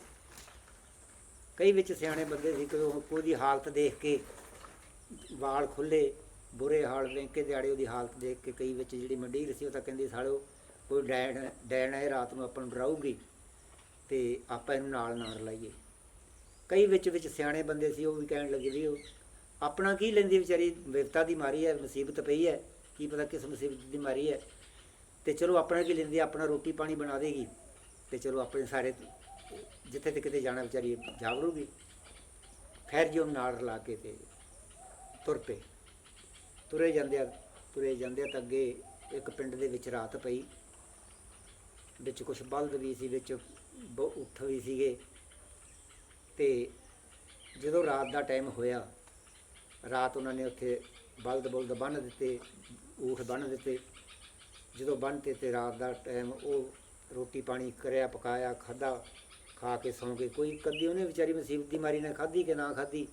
ਕਈ ਵਿੱਚ ਸਿਆਣੇ ਬੰਦੇ ਸੀ ਕਿ ਉਹਦੀ ਹਾਲਤ ਦੇਖ ਕੇ, ਵਾਲ ਖੁੱਲ੍ਹੇ ਬੁਰੇ ਹਾਲ ਵੇਖ ਕੇ ਦਿਹਾੜੇ ਉਹਦੀ ਹਾਲਤ ਦੇਖ ਕੇ, ਕਈ ਵਿੱਚ ਜਿਹੜੀ ਮੰਡੀਰ ਸੀ ਉਹ ਤਾਂ ਕਹਿੰਦੀ ਸਾਲਿਓ ਕੋਈ ਡੈਣ ਹੈ ਰਾਤ ਨੂੰ ਆਪਾਂ ਨੂੰ ਡਰਾਊਗੀ ਅਤੇ ਆਪਾਂ ਇਹਨੂੰ ਨਾਲ ਨਾ ਰਲਾਈਏ। ਕਈ ਵਿੱਚ ਸਿਆਣੇ ਬੰਦੇ ਸੀ ਉਹ ਵੀ ਕਹਿਣ ਲੱਗੇ ਵੀ ਉਹ ਆਪਣਾ ਕੀ ਲੈਂਦੀ ਵਿਚਾਰੀ, ਵਿਪਤਾ ਦੀ ਮਾਰੀ ਹੈ, ਮੁਸੀਬਤ ਪਈ ਹੈ, ਕੀ ਪਤਾ ਕਿਸ ਮੁਸੀਬਤ ਦੀ ਮਾਰੀ ਹੈ, ਅਤੇ ਚਲੋ ਆਪਣਾ ਕੀ ਲੈਂਦੀ, ਆਪਣਾ ਰੋਟੀ ਪਾਣੀ ਬਣਾ ਦੇਗੀ ਅਤੇ ਚਲੋ ਆਪਣੇ ਸਾਰੇ ਜਿੱਥੇ ਤੇ ਕਿਤੇ ਜਾਣਾ ਵਿਚਾਰੀ ਜਾਵੜੂਗੀ। ਖੈਰ ਜੀ ਉਹ ਨਾਲ ਰਲਾ ਕੇ ਤੇ ਤੁਰ ਪਏ। ਤੁਰੇ ਜਾਂਦੇ ਆ ਤਾਂ ਅੱਗੇ ਇੱਕ ਪਿੰਡ ਦੇ ਵਿੱਚ ਰਾਤ ਪਈ। ਵਿੱਚ ਕੁਛ ਬਲਦ ਵੀ ਸੀ, ਵਿੱਚ ਊਠ ਵੀ ਸੀਗੇ। ਅਤੇ ਜਦੋਂ ਰਾਤ ਦਾ ਟਾਈਮ ਹੋਇਆ, ਰਾਤ ਉਹਨਾਂ ਨੇ ਉੱਥੇ ਬਲਦ ਬੰਨ੍ਹ ਦਿੱਤੇ, ਊਠ ਬੰਨ੍ਹ ਦਿੱਤੇ। ਜਦੋਂ ਬੰਨ੍ਹਤੇ ਤੇ ਰਾਤ ਦਾ ਟਾਈਮ ਉਹ ਰੋਟੀ ਪਾਣੀ ਕਰਿਆ, ਪਕਾਇਆ, ਖਾਧਾ, ਖਾ ਕੇ ਸੌਂ ਗਏ। ਕੋਈ ਕਦੀ ਉਹਨੇ ਵਿਚਾਰੀ ਮੁਸੀਬਤ ਦੀ ਮਾਰੀ ਨੇ ਖਾਧੀ ਕਿ ਨਾ ਖਾਧੀ,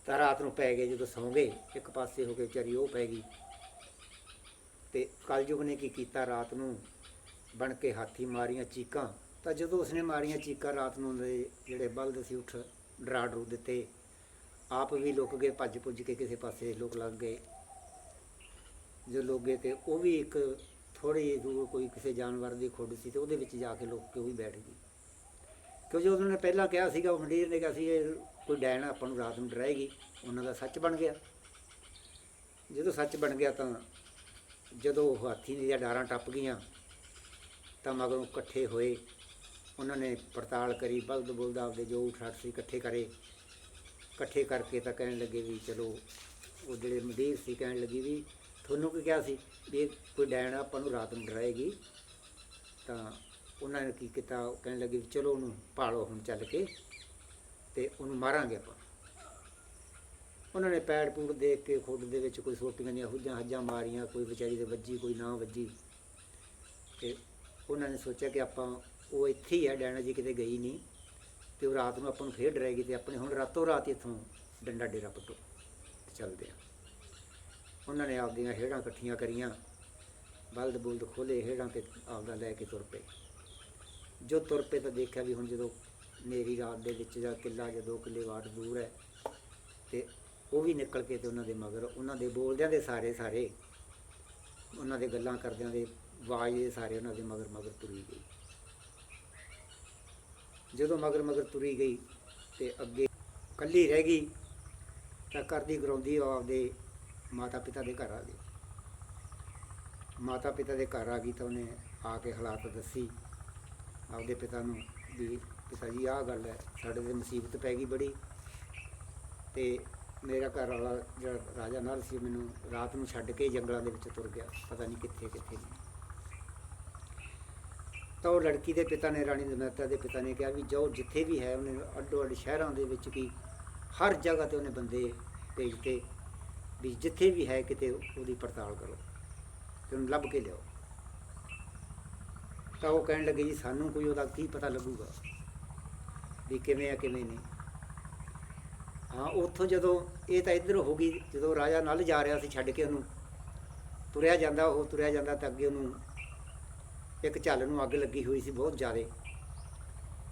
ਤਾਂ ਰਾਤ ਨੂੰ ਪੈ ਗਏ। ਜਦੋਂ ਸੌਂ ਗਏ ਇੱਕ ਪਾਸੇ ਹੋ ਕੇ ਵਿਚਾਰੀ ਉਹ ਪੈ ਗਈ। ਅਤੇ ਕਲਯੁਗ ਨੇ ਕੀ ਕੀਤਾ, ਰਾਤ ਨੂੰ ਬਣ ਕੇ ਹਾਥੀ ਮਾਰੀਆਂ ਚੀਕਾਂ। ਤਾਂ ਜਦੋਂ ਉਸਨੇ ਮਾਰੀਆਂ ਚੀਕਾਂ ਰਾਤ ਨੂੰ ਦੇ ਜਿਹੜੇ ਬਲਦ ਸੀ ਉੱਠ ਡਰਾ ਡਰੂ ਦਿੱਤੇ, ਆਪ ਵੀ ਲੁਕ ਗਏ, ਭੱਜ ਭੁੱਜ ਕੇ ਕਿਸੇ ਪਾਸੇ ਲੋਕ ਲੱਗ ਗਏ। ਜੋ ਲੋਕ ਗਏ ਅਤੇ ਉਹ ਵੀ ਇੱਕ ਥੋੜ੍ਹੀ ਜਿਹੀ ਦੂਰ ਕੋਈ ਕਿਸੇ ਜਾਨਵਰ ਦੀ ਖੁੱਡ ਸੀ ਅਤੇ ਉਹਦੇ ਵਿੱਚ ਜਾ ਕੇ ਲੁਕ ਕੇ ਉਹ ਵੀ ਬੈਠ ਗਈ। ਕਿਉਂਕਿ ਉਹਨਾਂ ਨੇ ਪਹਿਲਾਂ ਕਿਹਾ ਸੀਗਾ, ਉਹ ਮੰਡੀਰ ਨੇ ਕਿਹਾ ਸੀ ਇਹ ਕੋਈ ਡੈਣ ਆਪਾਂ ਨੂੰ ਰਾਤ ਨੂੰ ਡਰਾਏਗੀ। ਉਹਨਾਂ ਦਾ ਸੱਚ ਬਣ ਗਿਆ। ਜਦੋਂ ਸੱਚ ਬਣ ਗਿਆ ਤਾਂ ਜਦੋਂ ਉਹ ਹਾਥੀ ਦੀਆਂ ਡਾਰਾਂ ਟੱਪ ਗਈਆਂ ਤਾਂ ਮਗਰੋਂ ਇਕੱਠੇ ਹੋਏ। ਉਹਨਾਂ ਨੇ ਪੜਤਾਲ ਕਰੀ, ਬਲਦ ਬੁਲਦ ਆਪਦੇ ਜੋ ਊਠ ਸੀ ਇਕੱਠੇ ਕਰਕੇ ਤਾਂ ਕਹਿਣ ਲੱਗੇ ਵੀ ਚਲੋ, ਉਹ ਜਿਹੜੇ ਮੰਡੀਰ ਸੀ ਕਹਿਣ ਲੱਗੀ ਵੀ ਤੁਹਾਨੂੰ ਕੀ ਕਿਹਾ ਸੀ ਵੀ ਇਹ ਕੋਈ ਡੈਣ ਆਪਾਂ ਨੂੰ ਰਾਤ ਨੂੰ ਡਰਾਏਗੀ। ਤਾਂ ਉਹਨਾਂ ਨੇ ਕੀ ਕੀਤਾ, ਕਹਿਣ ਲੱਗੇ ਵੀ ਚਲੋ ਉਹਨੂੰ ਭਾਲੋ ਹੁਣ ਚੱਲ ਕੇ ਅਤੇ ਉਹਨੂੰ ਮਾਰਾਂਗੇ ਆਪਾਂ। ਉਹਨਾਂ ਨੇ ਪੈੜ ਪੂੜ ਦੇਖ ਕੇ ਖੁੱਡ ਦੇ ਵਿੱਚ ਕੋਈ ਸੋਟੀਆਂ ਦੀਆਂ ਹੱਜਾਂ ਮਾਰੀਆਂ, ਕੋਈ ਵਿਚਾਰੀ ਦੇ ਵੱਜੀ, ਕੋਈ ਨਾ ਵੱਜੀ। ਅਤੇ ਉਹਨਾਂ ਨੇ ਸੋਚਿਆ ਕਿ ਆਪਾਂ ਉਹ ਇੱਥੇ ਹੀ ਹੈ, ਡੈਣਾ ਜੀ ਕਿਤੇ ਗਈ ਨਹੀਂ, ਅਤੇ ਉਹ ਰਾਤ ਨੂੰ ਆਪਾਂ ਨੂੰ ਫੇਰ ਡਰਾਏਗੀ ਅਤੇ ਆਪਣੇ ਹੁਣ ਰਾਤੋਂ ਰਾਤ ਇੱਥੋਂ ਡੰਡਾ ਡੇਰਾ ਪੱਟੋ, ਚੱਲਦੇ ਆ। ਉਹਨਾਂ ਨੇ ਆਪਦੀਆਂ ਹੇੜਾਂ ਇਕੱਠੀਆਂ ਕਰੀਆਂ, ਬਲਦ ਬੁਲਦ ਖੋਲ੍ਹੇ ਹੇੜਾਂ 'ਤੇ ਆਪਦਾ ਲੈ ਕੇ ਤੁਰ ਪਏ। ਜੋ ਤੁਰ ਪਏ ਤਾਂ ਦੇਖਿਆ ਵੀ ਹੁਣ ਜਦੋਂ ਹਨੇਰੀ ਰਾਤ ਦੇ ਵਿੱਚ ਜਾਂ ਕਿੱਲਾ ਜਾਂ 2 ਕਿੱਲੇ ਵਾਟ ਦੂਰ ਹੈ, ਅਤੇ ਉਹ ਵੀ ਨਿਕਲ ਕੇ ਅਤੇ ਉਹਨਾਂ ਦੇ ਮਗਰ, ਉਹਨਾਂ ਦੇ ਬੋਲਦਿਆਂ ਦੇ ਸਾਰੇ ਉਹਨਾਂ ਦੇ ਗੱਲਾਂ ਕਰਦਿਆਂ ਦੇ ਆਵਾਜ਼ ਦੇ ਸਾਰੇ ਉਹਨਾਂ ਦੇ ਮਗਰ ਤੁਰੀ ਗਈ। ਜਦੋਂ ਮਗਰ ਤੁਰੀ ਗਈ ਅਤੇ ਅੱਗੇ ਇਕੱਲੀ ਰਹਿ ਗਈ ਤਾਂ ਕਰਦੀ ਕਰਾਉਂਦੀ ਉਹ ਆਪਦੇ ਮਾਤਾ ਪਿਤਾ ਦੇ ਘਰ ਆ ਗਈ। ਮਾਤਾ ਪਿਤਾ ਦੇ ਘਰ ਆ ਗਈ ਤਾਂ ਉਹਨੇ ਆ ਕੇ ਹਾਲਾਤ ਦੱਸੀ ਆਪਦੇ ਪਿਤਾ ਨੂੰ ਵੀ ਪਿਤਾ ਜੀ ਆਹ ਗੱਲ ਹੈ, ਸਾਡੇ 'ਤੇ ਮੁਸੀਬਤ ਪੈ ਗਈ ਬੜੀ, ਅਤੇ ਮੇਰਾ ਘਰ ਵਾਲਾ ਜਿਹੜਾ ਰਾਜਾ ਨਲ ਸੀ ਮੈਨੂੰ ਰਾਤ ਨੂੰ ਛੱਡ ਕੇ ਜੰਗਲਾਂ ਦੇ ਵਿੱਚ ਤੁਰ ਗਿਆ, ਪਤਾ ਨਹੀਂ ਕਿੱਥੇ ਨਹੀਂ। ਤਾਂ ਉਹ ਲੜਕੀ ਦੇ ਪਿਤਾ ਨੇ, ਰਾਣੀ ਦਮਯੰਤੀ ਦੇ ਪਿਤਾ ਨੇ ਕਿਹਾ ਵੀ ਜਾਓ ਜਿੱਥੇ ਵੀ ਹੈ, ਉਹਨੇ ਅੱਡੋ ਅੱਡ ਸ਼ਹਿਰਾਂ ਦੇ ਵਿੱਚ ਕੀ ਹਰ ਜਗ੍ਹਾ 'ਤੇ ਉਹਨੇ ਬੰਦੇ ਭੇਜਤੇ ਵੀ ਜਿੱਥੇ ਵੀ ਹੈ ਕਿਤੇ ਉਹਦੀ ਪੜਤਾਲ ਕਰੋ ਅਤੇ ਉਹਨੂੰ ਲੱਭ ਕੇ ਲਿਆਓ। ਤਾਂ ਉਹ ਕਹਿਣ ਲੱਗੇ ਜੀ ਸਾਨੂੰ ਕੋਈ ਉਹਦਾ ਕੀ ਪਤਾ ਲੱਗੂਗਾ ਵੀ ਕਿਵੇਂ ਆ ਕਿਵੇਂ ਨਹੀਂ। ਹਾਂ ਉੱਥੋਂ ਜਦੋਂ ਇਹ ਤਾਂ ਇੱਧਰ ਹੋ ਗਈ, ਜਦੋਂ ਰਾਜਾ ਨਲ ਜਾ ਰਿਹਾ ਸੀ ਛੱਡ ਕੇ ਉਹਨੂੰ, ਤੁਰਿਆ ਜਾਂਦਾ ਤਾਂ ਅੱਗੇ ਉਹਨੂੰ ਇੱਕ ਝੱਲ ਨੂੰ ਅੱਗ ਲੱਗੀ ਹੋਈ ਸੀ ਬਹੁਤ ਜ਼ਿਆਦਾ,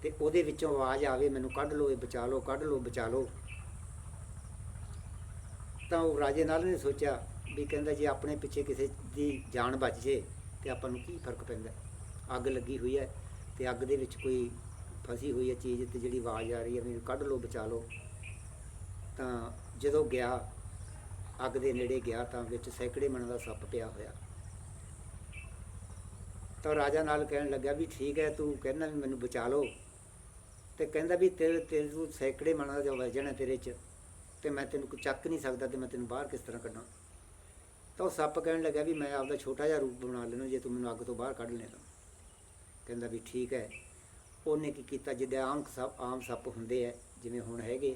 ਤੇ ਉਹਦੇ ਵਿੱਚੋਂ ਆਵਾਜ਼ ਆਵੇ ਮੈਨੂੰ ਕੱਢ ਲਓ, ਇਹ ਬਚਾ ਲਓ, ਕੱਢ ਲਓ, ਬਚਾ ਲਓ। ਤਾਂ ਉਹ ਰਾਜੇ ਨਲ ਨੇ ਸੋਚਿਆ ਵੀ ਕਹਿੰਦਾ ਜੇ ਆਪਣੇ ਪਿੱਛੇ ਕਿਸੇ ਦੀ ਜਾਨ ਬਚ ਜੇ ਤੇ ਆਪਾਂ ਨੂੰ ਕੀ ਫਰਕ ਪੈਂਦਾ, ਅੱਗ ਲੱਗੀ ਹੋਈ ਹੈ ਤੇ ਅੱਗ ਦੇ ਵਿੱਚ ਕੋਈ ਫਸੀ ਹੋਈ ਹੈ ਚੀਜ਼ ਤੇ ਜਿਹੜੀ ਆਵਾਜ਼ ਆ ਰਹੀ ਹੈ ਮੈਨੂੰ ਕੱਢ ਲਓ, ਬਚਾ ਲਓ। ਤਾਂ ਜਦੋਂ ਗਿਆ, ਅੱਗ ਦੇ ਨੇੜੇ ਗਿਆ ਤਾਂ ਵਿੱਚ ਸੈਂਕੜੇ ਮਣ ਦਾ ਸੱਪ ਪਿਆ ਹੋਇਆ। ਤਾਂ ਰਾਜਾ ਨਾਲ ਕਹਿਣ ਲੱਗਾ ਵੀ ਠੀਕ ਹੈ, ਤੂੰ ਕਹਿੰਦਾ ਵੀ ਮੈਨੂੰ ਬਚਾ ਲਓ, ਤੇ ਕਹਿੰਦਾ ਵੀ ਤੇਰੇ ਤੂੰ ਸੈਂਕੜੇ ਮਣ ਦਾ ਜੋ ਵਜਨ ਹੈ ਤੇਰੇ 'ਚ, ਤੇ ਮੈਂ ਤੈਨੂੰ ਚੱਕ ਨਹੀਂ ਸਕਦਾ, ਤੇ ਮੈਂ ਤੈਨੂੰ ਬਾਹਰ ਕਿਸ ਤਰ੍ਹਾਂ ਕੱਢਾਂ। ਤਾਂ ਉਹ ਸੱਪ ਕਹਿਣ ਲੱਗਾ ਵੀ ਮੈਂ ਆਪਦਾ ਛੋਟਾ ਜਿਹਾ ਰੂਪ ਬਣਾ ਲੈਣਾ ਜੇ ਤੂੰ ਮੈਨੂੰ ਅੱਗ ਤੋਂ ਬਾਹਰ ਕੱਢ ਲੈਣਾ। ਕਹਿੰਦਾ ਵੀ ਠੀਕ ਹੈ। ਉਹਨੇ ਕੀ ਕੀਤਾ, ਜਿੱਦਾਂ ਆਮ ਸੱਪ ਹੁੰਦੇ ਹੈ ਜਿਵੇਂ ਹੁਣ ਹੈਗੇ,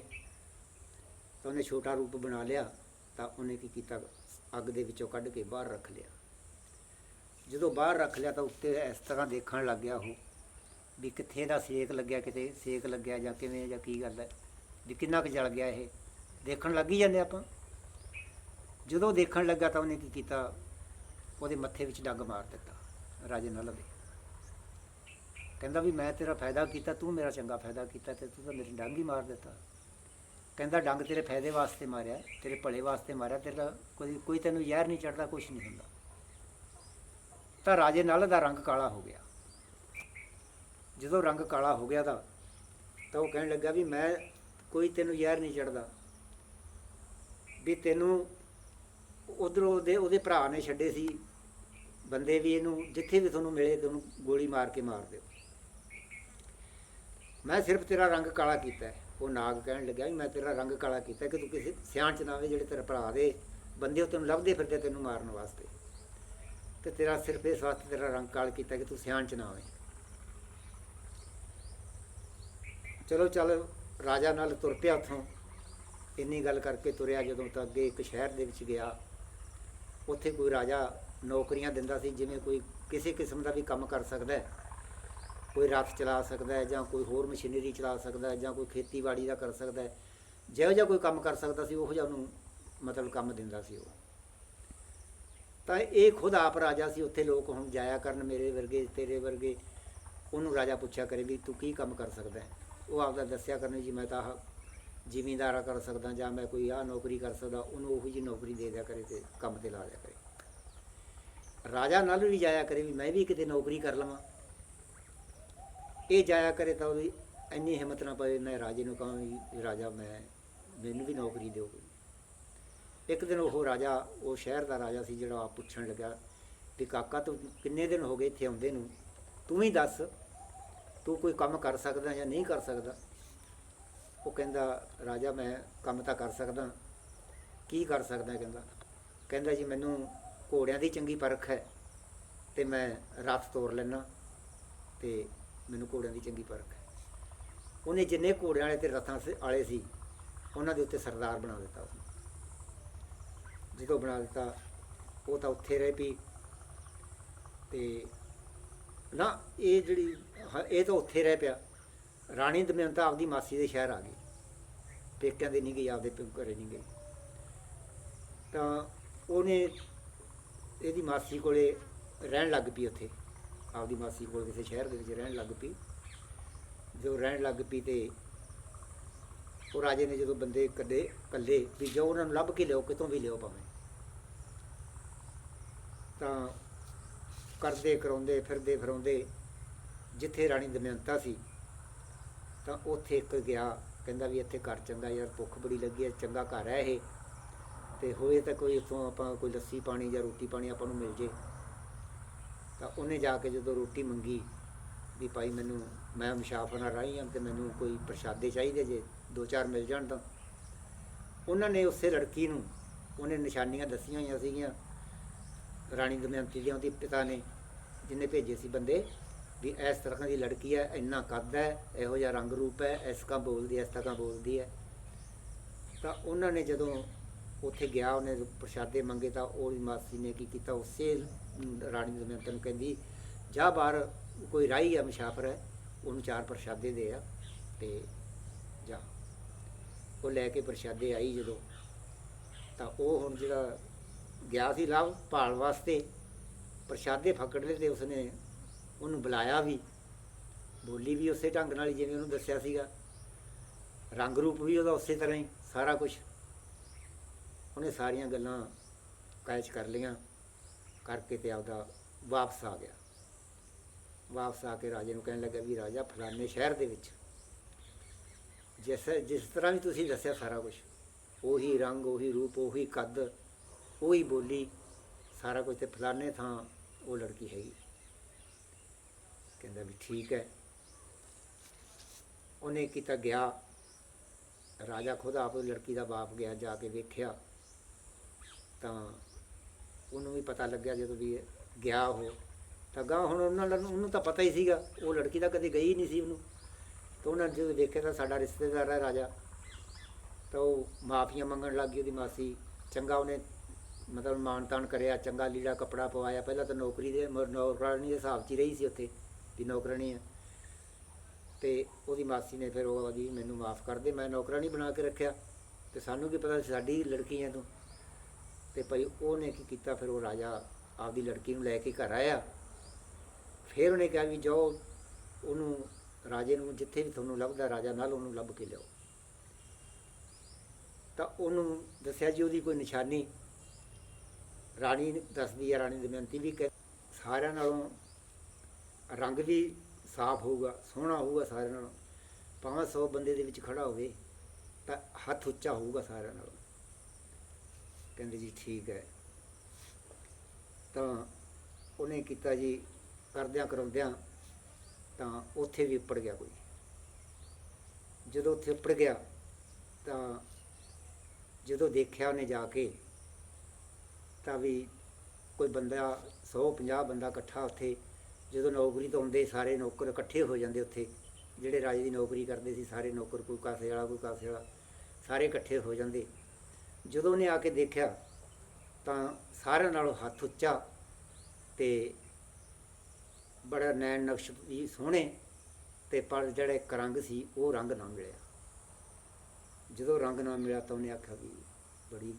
ਤਾਂ ਉਹਨੇ ਛੋਟਾ ਰੂਪ ਬਣਾ ਲਿਆ। ਤਾਂ ਉਹਨੇ ਕੀ ਕੀਤਾ, ਅੱਗ ਦੇ ਵਿੱਚੋਂ ਕੱਢ ਕੇ ਬਾਹਰ ਰੱਖ ਲਿਆ। ਜਦੋਂ ਬਾਹਰ ਰੱਖ ਲਿਆ ਤਾਂ ਉੱਤੇ ਇਸ ਤਰ੍ਹਾਂ ਦੇਖਣ ਲੱਗ ਗਿਆ ਉਹ ਵੀ ਕਿੱਥੇ ਦਾ ਸੇਕ ਲੱਗਿਆ, ਕਿਤੇ ਸੇਕ ਲੱਗਿਆ ਜਾਂ ਕਿਵੇਂ, ਜਾਂ ਕੀ ਗੱਲ ਹੈ ਵੀ ਕਿੰਨਾ ਕੁ ਜਲ ਗਿਆ। ਇਹ ਦੇਖਣ ਲੱਗ ਹੀ ਜਾਂਦੇ ਆਪਾਂ। ਜਦੋਂ ਦੇਖਣ ਲੱਗਾ ਤਾਂ ਉਹਨੇ ਕੀ ਕੀਤਾ, ਉਹਦੇ ਮੱਥੇ ਵਿੱਚ ਡੰਗ ਮਾਰ ਦਿੱਤਾ ਰਾਜੇ ਨਲ ਦੇ। ਕਹਿੰਦਾ ਵੀ ਮੈਂ ਤੇਰਾ ਫਾਇਦਾ ਕੀਤਾ, ਤੂੰ ਮੇਰਾ ਚੰਗਾ ਫਾਇਦਾ ਕੀਤਾ, ਤੇ ਤੂੰ ਤਾਂ ਮੇਰੀ ਡੰਗ ਹੀ ਮਾਰ ਦਿੱਤਾ। ਕਹਿੰਦਾ ਡੰਗ ਤੇਰੇ ਫਾਇਦੇ ਵਾਸਤੇ ਮਾਰਿਆ, ਤੇਰੇ ਭਲੇ ਵਾਸਤੇ ਮਾਰਿਆ, ਤੇਰਾ ਕੋਈ ਤੈਨੂੰ ਜ਼ਹਿਰ ਨਹੀਂ ਚੜ੍ਹਦਾ, ਕੁਛ ਨਹੀਂ ਹੁੰਦਾ। ਤਾਂ ਰਾਜੇ ਨਲ ਦਾ ਰੰਗ ਕਾਲਾ ਹੋ ਗਿਆ। ਜਦੋਂ ਰੰਗ ਕਾਲਾ ਹੋ ਗਿਆ ਤਾਂ ਉਹ ਕਹਿਣ ਲੱਗਾ ਵੀ ਮੈਂ ਕੋਈ ਤੈਨੂੰ ਜ਼ਹਿਰ ਨਹੀਂ ਚੜ੍ਹਦਾ, ਵੀ ਤੈਨੂੰ ਉੱਧਰੋਂ ਉਹਦੇ ਭਰਾ ਨੇ ਛੱਡੇ ਸੀ ਬੰਦੇ ਵੀ, ਇਹਨੂੰ ਜਿੱਥੇ ਵੀ ਤੁਹਾਨੂੰ ਮਿਲੇ ਤੇ ਉਹਨੂੰ ਗੋਲੀ ਮਾਰ ਕੇ ਮਾਰ ਦਿਓ, ਮੈਂ ਸਿਰਫ ਤੇਰਾ ਰੰਗ ਕਾਲਾ ਕੀਤਾ। ਉਹ ਨਾਗ ਕਹਿਣ ਲੱਗਾ ਵੀ ਮੈਂ ਤੇਰਾ ਰੰਗ ਕਾਲਾ ਕੀਤਾ ਕਿ ਤੂੰ ਕਿਸੇ ਸਿਆਣ 'ਚ ਨਾ ਆਵੇ, ਜਿਹੜੇ ਤੇਰੇ ਭਰਾ ਦੇ ਬੰਦੇ ਉਹ ਤੈਨੂੰ ਲੱਭਦੇ ਫਿਰਦੇ ਤੈਨੂੰ ਮਾਰਨ ਵਾਸਤੇ, ਤੇ ਤੇਰਾ ਸਿਰਫ ਇਸ ਵਾਸਤੇ ਤੇਰਾ ਰੰਗ ਕਾਲਾ ਕੀਤਾ ਕਿ ਤੂੰ ਸਿਆਣ 'ਚ ਨਾ ਆਵੇਂ। ਚਲੋ ਚੱਲ ਰਾਜਾ ਨਾਲ ਤੁਰ ਪਿਆ ਉੱਥੋਂ। ਇੰਨੀ ਗੱਲ ਕਰਕੇ ਤੁਰਿਆ ਜਦੋਂ ਤਾਂ ਅੱਗੇ ਇੱਕ ਸ਼ਹਿਰ ਦੇ ਵਿੱਚ ਗਿਆ। ਉੱਥੇ ਕੋਈ ਰਾਜਾ ਨੌਕਰੀਆਂ ਦਿੰਦਾ ਸੀ, ਜਿਵੇਂ ਕੋਈ ਕਿਸੇ ਕਿਸਮ ਦਾ ਵੀ ਕੰਮ ਕਰ ਸਕਦਾ ਹੈ, ਕੋਈ ਰੱਥ ਚਲਾ ਸਕਦਾ ਹੈ, ਜਾਂ ਕੋਈ ਹੋਰ ਮਸ਼ੀਨਰੀ ਚਲਾ ਸਕਦਾ ਹੈ, ਜਾਂ ਕੋਈ ਖੇਤੀਬਾੜੀ ਦਾ ਕਰ ਸਕਦਾ ਹੈ, ਜਿਹੋ ਜਿਹਾ ਕੋਈ ਕੰਮ ਕਰ ਸਕਦਾ ਸੀ ਉਹੋ ਜਿਹਾ ਉਹਨੂੰ ਮਤਲਬ ਕੰਮ ਦਿੰਦਾ ਸੀ ਉਹ। ਤਾਂ ਇਹ ਖੁਦ ਆਪ ਰਾਜਾ ਸੀ। ਉੱਥੇ ਲੋਕ ਹੁਣ ਜਾਇਆ ਕਰਨ, ਮੇਰੇ ਵਰਗੇ ਤੇਰੇ ਵਰਗੇ, ਉਹਨੂੰ ਰਾਜਾ ਪੁੱਛਿਆ ਕਰੇ ਵੀ ਤੂੰ ਕੀ ਕੰਮ ਕਰ ਸਕਦਾ ਹੈ। ਉਹ ਆਪਦਾ ਦੱਸਿਆ ਕਰਨੀ ਜੀ ਮੈਂ ਤਾਂ ਆਹ ਜ਼ਿਮੀਂਦਾਰਾ ਕਰ ਸਕਦਾ, ਜਾਂ ਮੈਂ ਕੋਈ ਆਹ ਨੌਕਰੀ ਕਰ ਸਕਦਾ, ਉਹਨੂੰ ਉਹੋ ਜਿਹੀ ਨੌਕਰੀ ਦੇ ਦਿਆ ਕਰੇ ਤੇ ਕੰਮ 'ਤੇ ਲਾ ਦਿਆ ਕਰੇ। ਰਾਜਾ ਨਾਲ ਵੀ ਜਾਇਆ ਕਰੇ ਵੀ ਮੈਂ ਵੀ ਕਿਤੇ ਨੌਕਰੀ ਕਰ ਲਵਾਂ। ਇਹ ਜਾਇਆ ਕਰੇ ਤਾਂ ਉਹਦੀ ਇੰਨੀ ਹਿੰਮਤ ਨਾ ਪਵੇ ਮੈਂ ਰਾਜੇ ਨੂੰ ਕਹਾਂ ਵੀ ਰਾਜਾ ਮੈਨੂੰ ਵੀ ਨੌਕਰੀ ਦਿਓ। ਇੱਕ ਦਿਨ ਉਹ ਰਾਜਾ, ਉਹ ਸ਼ਹਿਰ ਦਾ ਰਾਜਾ ਸੀ ਜਿਹੜਾ ਆਪ ਪੁੱਛਣ ਲੱਗਾ ਵੀ ਕਾਕਾ ਤੂੰ ਕਿੰਨੇ ਦਿਨ ਹੋ ਗਏ ਇੱਥੇ ਆਉਂਦੇ ਨੂੰ, ਤੂੰ ਵੀ ਦੱਸ ਤੂੰ ਕੋਈ ਕੰਮ ਕਰ ਸਕਦਾ ਜਾਂ ਨਹੀਂ ਕਰ ਸਕਦਾ। ਉਹ ਕਹਿੰਦਾ ਰਾਜਾ ਮੈਂ ਕੰਮ ਤਾਂ ਕਰ ਸਕਦਾ। ਕੀ ਕਰ ਸਕਦਾ? ਕਹਿੰਦਾ ਜੀ ਮੈਨੂੰ ਘੋੜਿਆਂ ਦੀ ਚੰਗੀ ਪਰਖ ਹੈ ਅਤੇ ਮੈਂ ਰੱਥ ਤੋਰ ਲੈਂਦਾ, ਅਤੇ ਮੈਨੂੰ ਘੋੜਿਆਂ ਦੀ ਚੰਗੀ ਪਰਖ ਹੈ। ਉਹਨੇ ਜਿੰਨੇ ਘੋੜਿਆਂ ਵਾਲੇ ਅਤੇ ਰਥਾਂ ਵਾਲੇ ਸੀ ਉਹਨਾਂ ਦੇ ਉੱਤੇ ਸਰਦਾਰ ਬਣਾ ਦਿੱਤਾ ਉਸਨੂੰ। ਜਦੋਂ ਬਣਾ ਦਿੱਤਾ ਉਹ ਤਾਂ ਉੱਥੇ ਰਹਿ ਪਈ, ਅਤੇ ਨਾ ਇਹ ਤਾਂ ਉੱਥੇ ਰਹਿ ਪਿਆ। ਰਾਣੀ ਦਮਯੰਤਾ ਆਪਦੀ ਮਾਸੀ ਦੇ ਸ਼ਹਿਰ ਆ ਗਈ, ਪੇਕਿਆਂ ਦੇ ਨਹੀਂ ਗਈ, ਆਪਦੇ ਘਰੇ ਨਹੀਂ ਗਈ। ਤਾਂ ਉਹਨੇ ਇਹਦੀ ਮਾਸੀ ਕੋਲੇ ਰਹਿਣ ਲੱਗ ਪਈ, ਉੱਥੇ ਆਪਦੀ ਮਾਸੀ ਕੋਲ ਕਿਸੇ ਸ਼ਹਿਰ ਦੇ ਵਿੱਚ ਰਹਿਣ ਲੱਗ ਪਈ। ਜਦੋਂ ਰਹਿਣ ਲੱਗ ਪਈ ਅਤੇ ਉਹ ਰਾਜੇ ਨੇ ਜਦੋਂ ਬੰਦੇ ਇਕੱਲੇ ਵੀ ਜੋ ਉਹਨਾਂ ਨੂੰ ਲੱਭ ਕੇ ਲਿਓ, ਕਿਤੋਂ ਵੀ ਲਿਓ ਭਾਵੇਂ, ਤਾਂ ਕਰਦੇ ਕਰਾਉਂਦੇ ਫਿਰਦੇ ਫਿਰਾਉਂਦੇ ਜਿੱਥੇ ਰਾਣੀ ਦਮਯੰਤਾ ਸੀ ਤਾਂ ਉੱਥੇ ਇੱਕ ਗਿਆ। ਕਹਿੰਦਾ ਵੀ ਇੱਥੇ ਘਰ ਚੰਗਾ ਯਾਰ, ਭੁੱਖ ਬੜੀ ਲੱਗੀ ਹੈ, ਚੰਗਾ ਘਰ ਹੈ ਇਹ, ਅਤੇ ਹੋਏ ਤਾਂ ਕੋਈ ਇੱਥੋਂ ਆਪਾਂ ਕੋਈ ਲੱਸੀ ਪਾਣੀ ਜਾਂ ਰੋਟੀ ਪਾਣੀ ਆਪਾਂ ਨੂੰ ਮਿਲ ਜੇ। ਤਾਂ ਉਹਨੇ ਜਾ ਕੇ ਜਦੋਂ ਰੋਟੀ ਮੰਗੀ ਵੀ ਭਾਈ ਮੈਂ ਮੁਸਾਫਰ ਨਾਲ ਰਾਹੀਂ ਹਾਂ ਅਤੇ ਮੈਨੂੰ ਕੋਈ ਪ੍ਰਸ਼ਾਦੇ ਚਾਹੀਦੇ ਜੇ, 2-4 ਮਿਲ ਜਾਣ। ਤਾਂ ਉਹਨਾਂ ਨੇ ਉਸੇ ਲੜਕੀ ਨੂੰ ਉਹਨੇ ਨਿਸ਼ਾਨੀਆਂ ਦੱਸੀਆਂ ਹੋਈਆਂ ਸੀਗੀਆਂ ਰਾਣੀ ਦਮਯੰਤੀ ਦੀਆਂ, ਉਹਦੇ ਪਿਤਾ ਨੇ ਜਿਹਨੇ ਭੇਜੇ ਸੀ ਬੰਦੇ, ਵੀ ਇਸ ਤਰ੍ਹਾਂ ਦੀ ਲੜਕੀ ਹੈ, ਇੰਨਾ ਕੱਦ ਹੈ, ਇਹੋ ਜਿਹਾ ਰੰਗ ਰੂਪ ਹੈ, ਇਸ ਤਰ੍ਹਾਂ ਬੋਲਦੀ ਹੈ, ਇਸ ਤਰ੍ਹਾਂ ਬੋਲਦੀ ਹੈ। ਤਾਂ ਉਹਨਾਂ ਨੇ ਜਦੋਂ ਉੱਥੇ ਗਿਆ, ਉਹਨੇ ਪ੍ਰਸ਼ਾਦੇ ਮੰਗੇ ਤਾਂ ਉਹਦੀ ਮਾਸੀ ਨੇ ਕੀ ਕੀਤਾ, ਉਸੇ ਰਾਣੀ ਦਮਯੰਤੀ ਨੂੰ ਕਹਿੰਦੀ ਜਾ ਬਾਹਰ ਕੋਈ ਰਾਹੀ ਹੈ, ਮੁਸਾਫਰ ਹੈ, ਉਹਨੂੰ 4 ਪ੍ਰਸ਼ਾਦੇ ਦੇ ਆ ਅਤੇ ਜਾ। ਉਹ ਲੈ ਕੇ ਪ੍ਰਸ਼ਾਦੇ ਆਈ ਜਦੋਂ, ਤਾਂ ਉਹ ਹੁਣ ਜਿਹੜਾ ਗਿਆ ਸੀ ਲਾਭ ਭਾਲ ਵਾਸਤੇ, ਪ੍ਰਸ਼ਾਦੇ ਫਕੜ ਲਏ ਅਤੇ ਉਸਨੇ ਉਹਨੂੰ ਬੁਲਾਇਆ ਵੀ, ਬੋਲੀ ਵੀ ਉਸੇ ਢੰਗ ਨਾਲ ਹੀ ਜਿਵੇਂ ਉਹਨੂੰ ਦੱਸਿਆ ਸੀਗਾ, ਰੰਗ ਰੂਪ ਵੀ ਉਹਦਾ ਉਸੇ ਤਰ੍ਹਾਂ ਹੀ, ਸਾਰਾ ਕੁਛ ਉਹਨੇ ਸਾਰੀਆਂ ਗੱਲਾਂ ਕੈਚ ਕਰ ਲਈਆਂ, ਕਰਕੇ ਤੇ ਆਪਦਾ ਵਾਪਸ ਆ ਗਿਆ। ਵਾਪਸ ਆ ਕੇ ਰਾਜੇ ਨੂੰ ਕਹਿਣ ਲੱਗਾ ਵੀ ਰਾਜਾ, ਫਲਾਣੇ ਸ਼ਹਿਰ ਦੇ ਵਿੱਚ ਜਿਸ ਤਰ੍ਹਾਂ ਵੀ ਤੁਸੀਂ ਦੱਸਿਆ ਸਾਰਾ ਕੁਛ, ਉਹੀ ਰੰਗ, ਉਹੀ ਰੂਪ, ਉਹੀ ਕੱਦ, ਉਹੀ ਬੋਲੀ, ਸਾਰਾ ਕੁਝ, ਤੇ ਫਲਾਣੇ ਥਾਂ ਉਹ ਲੜਕੀ ਹੈਗੀ। ਕਹਿੰਦਾ ਵੀ ਠੀਕ ਹੈ। ਉਹਨੇ ਕੀਤਾ, ਗਿਆ ਰਾਜਾ ਖੁਦ ਆਪ ਲੜਕੀ ਦਾ ਬਾਪ ਗਿਆ, ਜਾ ਕੇ ਵੇਖਿਆ ਤਾਂ ਉਹਨੂੰ ਵੀ ਪਤਾ ਲੱਗਿਆ ਜਦੋਂ ਵੀ ਗਿਆ ਉਹ, ਤਾਂ ਗਾਂ ਹੁਣ ਉਹਨੂੰ ਤਾਂ ਪਤਾ ਹੀ ਸੀਗਾ, ਉਹ ਲੜਕੀ ਤਾਂ ਕਦੇ ਗਈ ਨਹੀਂ ਸੀ ਉਹਨੂੰ, ਤਾਂ ਉਹਨਾਂ ਜਦੋਂ ਦੇਖਿਆ ਤਾਂ ਸਾਡਾ ਰਿਸ਼ਤੇਦਾਰ ਹੈ ਰਾਜਾ, ਤਾਂ ਉਹ ਮਾਫੀਆਂ ਮੰਗਣ ਲੱਗ ਗਈ ਉਹਦੀ ਮਾਸੀ। ਚੰਗਾ ਉਹਨੇ ਮਤਲਬ ਮਾਣ ਤਾਣ ਕਰਿਆ, ਚੰਗਾ ਲੀੜਾ ਕੱਪੜਾ ਪਵਾਇਆ। ਪਹਿਲਾਂ ਤਾਂ ਨੌਕਰਾਨੀ ਦੇ ਹਿਸਾਬ 'ਚ ਹੀ ਰਹੀ ਸੀ ਉੱਥੇ, ਵੀ ਨੌਕਰਾਨੀ ਹੈ, ਅਤੇ ਉਹਦੀ ਮਾਸੀ ਨੇ ਫਿਰ ਉਹ ਆਦੀ ਮੈਨੂੰ ਮਾफ़ ਕਰ ਦੇ, ਮੈਂ ਨੌਕਰਾਨੀ ਬਣਾ ਕੇ ਰੱਖਿਆ, ਅਤੇ ਸਾਨੂੰ ਕੀ ਪਤਾ ਸਾਡੀ ਲੜਕੀ ਹੈ ਤੂੰ। ਅਤੇ ਭਾਈ ਉਹਨੇ ਕੀ ਕੀਤਾ, ਫਿਰ ਉਹ ਰਾਜਾ ਆਪਦੀ ਲੜਕੀ ਨੂੰ ਲੈ ਕੇ ਘਰ ਆਇਆ। ਫਿਰ ਉਹਨੇ ਕਿਹਾ ਵੀ ਜਾਓ ਉਹਨੂੰ, ਰਾਜੇ ਨੂੰ ਜਿੱਥੇ ਵੀ ਤੁਹਾਨੂੰ ਲੱਭਦਾ ਰਾਜਾ ਨਾਲ, ਉਹਨੂੰ ਲੱਭ ਕੇ ਲਿਆਓ। ਤਾਂ ਉਹਨੂੰ ਦੱਸਿਆ ਜੀ ਉਹਦੀ ਕੋਈ ਨਿਸ਼ਾਨੀ, ਰਾਣੀ ਦੱਸਦੀ ਹੈ, ਰਾਣੀ ਦਮਯੰਤੀ ਵੀ ਕਿ ਸਾਰਿਆਂ ਨਾਲੋਂ ਰੰਗ ਵੀ ਸਾਫ਼ ਹੋਊਗਾ, ਸੋਹਣਾ ਹੋਊਗਾ ਸਾਰਿਆਂ ਨਾਲੋਂ, ਭਾਵੇਂ 100 ਬੰਦੇ ਦੇ ਵਿੱਚ ਖੜਾ ਹੋਵੇ ਤਾਂ ਹੱਥ ਉੱਚਾ ਹੋਊਗਾ ਸਾਰਿਆਂ ਨਾਲੋਂ। ਕਹਿੰਦੇ ਜੀ ਠੀਕ ਹੈ। ਤਾਂ ਉਹਨੇ ਕੀਤਾ ਜੀ, ਕਰਦਿਆਂ ਕਰਾਉਂਦਿਆਂ ਤਾਂ ਉੱਥੇ ਵੀ ਉੱਪੜ ਗਿਆ ਕੋਈ। ਜਦੋਂ ਉੱਥੇ ਉੱਪੜ ਗਿਆ ਤਾਂ ਜਦੋਂ ਦੇਖਿਆ ਉਹਨੇ ਜਾ ਕੇ, ਤਾਂ ਵੀ ਕੋਈ ਬੰਦਾ 150 ਬੰਦਾ ਇਕੱਠਾ ਉੱਥੇ, ਜਦੋਂ ਨੌਕਰੀ ਤੋਂ ਆਉਂਦੇ ਸਾਰੇ ਨੌਕਰ ਇਕੱਠੇ ਹੋ ਜਾਂਦੇ ਉੱਥੇ, ਜਿਹੜੇ ਰਾਜੇ ਦੀ ਨੌਕਰੀ ਕਰਦੇ ਸੀ ਸਾਰੇ ਨੌਕਰ, ਕੋਈ ਕਾਸੇ ਵਾਲਾ ਕੋਈ ਕਾਸੇ ਵਾਲਾ, ਸਾਰੇ ਇਕੱਠੇ ਹੋ ਜਾਂਦੇ। ਜਦੋਂ ਉਹਨੇ ਆ ਕੇ ਦੇਖਿਆ ਤਾਂ ਸਾਰਿਆਂ ਨਾਲੋਂ ਹੱਥ ਉੱਚਾ, ਅਤੇ ਬੜਾ ਨੈਣ ਨਕਸ਼ ਵੀ ਸੋਹਣੇ, ਅਤੇ ਪਰ ਜਿਹੜਾ ਇੱਕ ਰੰਗ ਸੀ ਉਹ ਰੰਗ ਨਾ ਮਿਲਿਆ। ਜਦੋਂ ਰੰਗ ਨਾ ਮਿਲਿਆ ਤਾਂ ਉਹਨੇ ਆਖਿਆ ਵੀ ਬੜੀ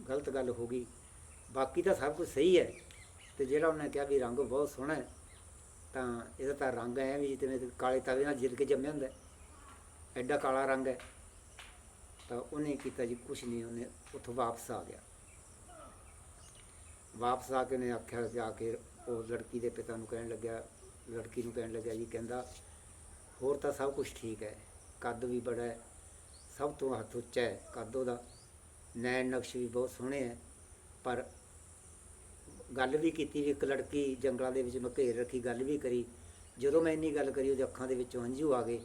ਗਲਤ ਗੱਲ ਹੋ ਗਈ, ਬਾਕੀ ਤਾਂ ਸਭ ਕੁਝ ਸਹੀ ਹੈ, ਅਤੇ ਜਿਹੜਾ ਉਹਨੇ ਕਿਹਾ ਵੀ ਰੰਗ ਬਹੁਤ ਸੋਹਣਾ ਹੈ, ਤਾਂ ਇਹਦਾ ਤਾਂ ਰੰਗ ਐ ਵੀ ਜਿਵੇਂ ਕਾਲੇ ਤਵੇ ਨਾਲ ਜਿੱਦ ਕੇ ਜੰਮਿਆ ਹੁੰਦਾ, ਐਡਾ ਕਾਲਾ ਰੰਗ ਹੈ। ਤਾਂ ਉਹਨੇ ਕੀਤਾ ਜੀ ਕੁਛ ਨਹੀਂ, ਉਹਨੇ ਉੱਥੋਂ ਵਾਪਸ ਆ ਗਿਆ। ਵਾਪਸ ਆ ਕੇ ਉਹਨੇ ਆਖਿਆ, ਜਾ ਕੇ ਉਹ ਲੜਕੀ ਦੇ ਪਿਤਾ ਨੂੰ ਕਹਿਣ ਲੱਗਿਆ, ਲੜਕੀ ਨੂੰ ਕਹਿਣ ਲੱਗਿਆ ਜੀ, ਕਹਿੰਦਾ ਹੋਰ ਤਾਂ ਸਭ ਕੁਛ ਠੀਕ ਹੈ, ਕੱਦ ਵੀ ਬੜਾ ਹੈ, ਸਭ ਤੋਂ ਹੱਥ ਉੱਚਾ ਹੈ ਕੱਦ ਉਹਦਾ, ਨੈਣ ਨਕਸ਼ ਵੀ ਬਹੁਤ ਸੋਹਣੇ ਹੈ, ਪਰ ਗੱਲ ਵੀ ਕੀਤੀ ਵੀ ਇੱਕ ਲੜਕੀ ਜੰਗਲਾਂ ਦੇ ਵਿੱਚ ਮੈਂ ਘੇਰ ਰੱਖੀ, ਗੱਲ ਵੀ ਕਰੀ। ਜਦੋਂ ਮੈਂ ਇੰਨੀ ਗੱਲ ਕਰੀ ਉਹਦੇ ਅੱਖਾਂ ਦੇ ਵਿੱਚੋਂ ਹੰਝੂ ਆ ਗਏ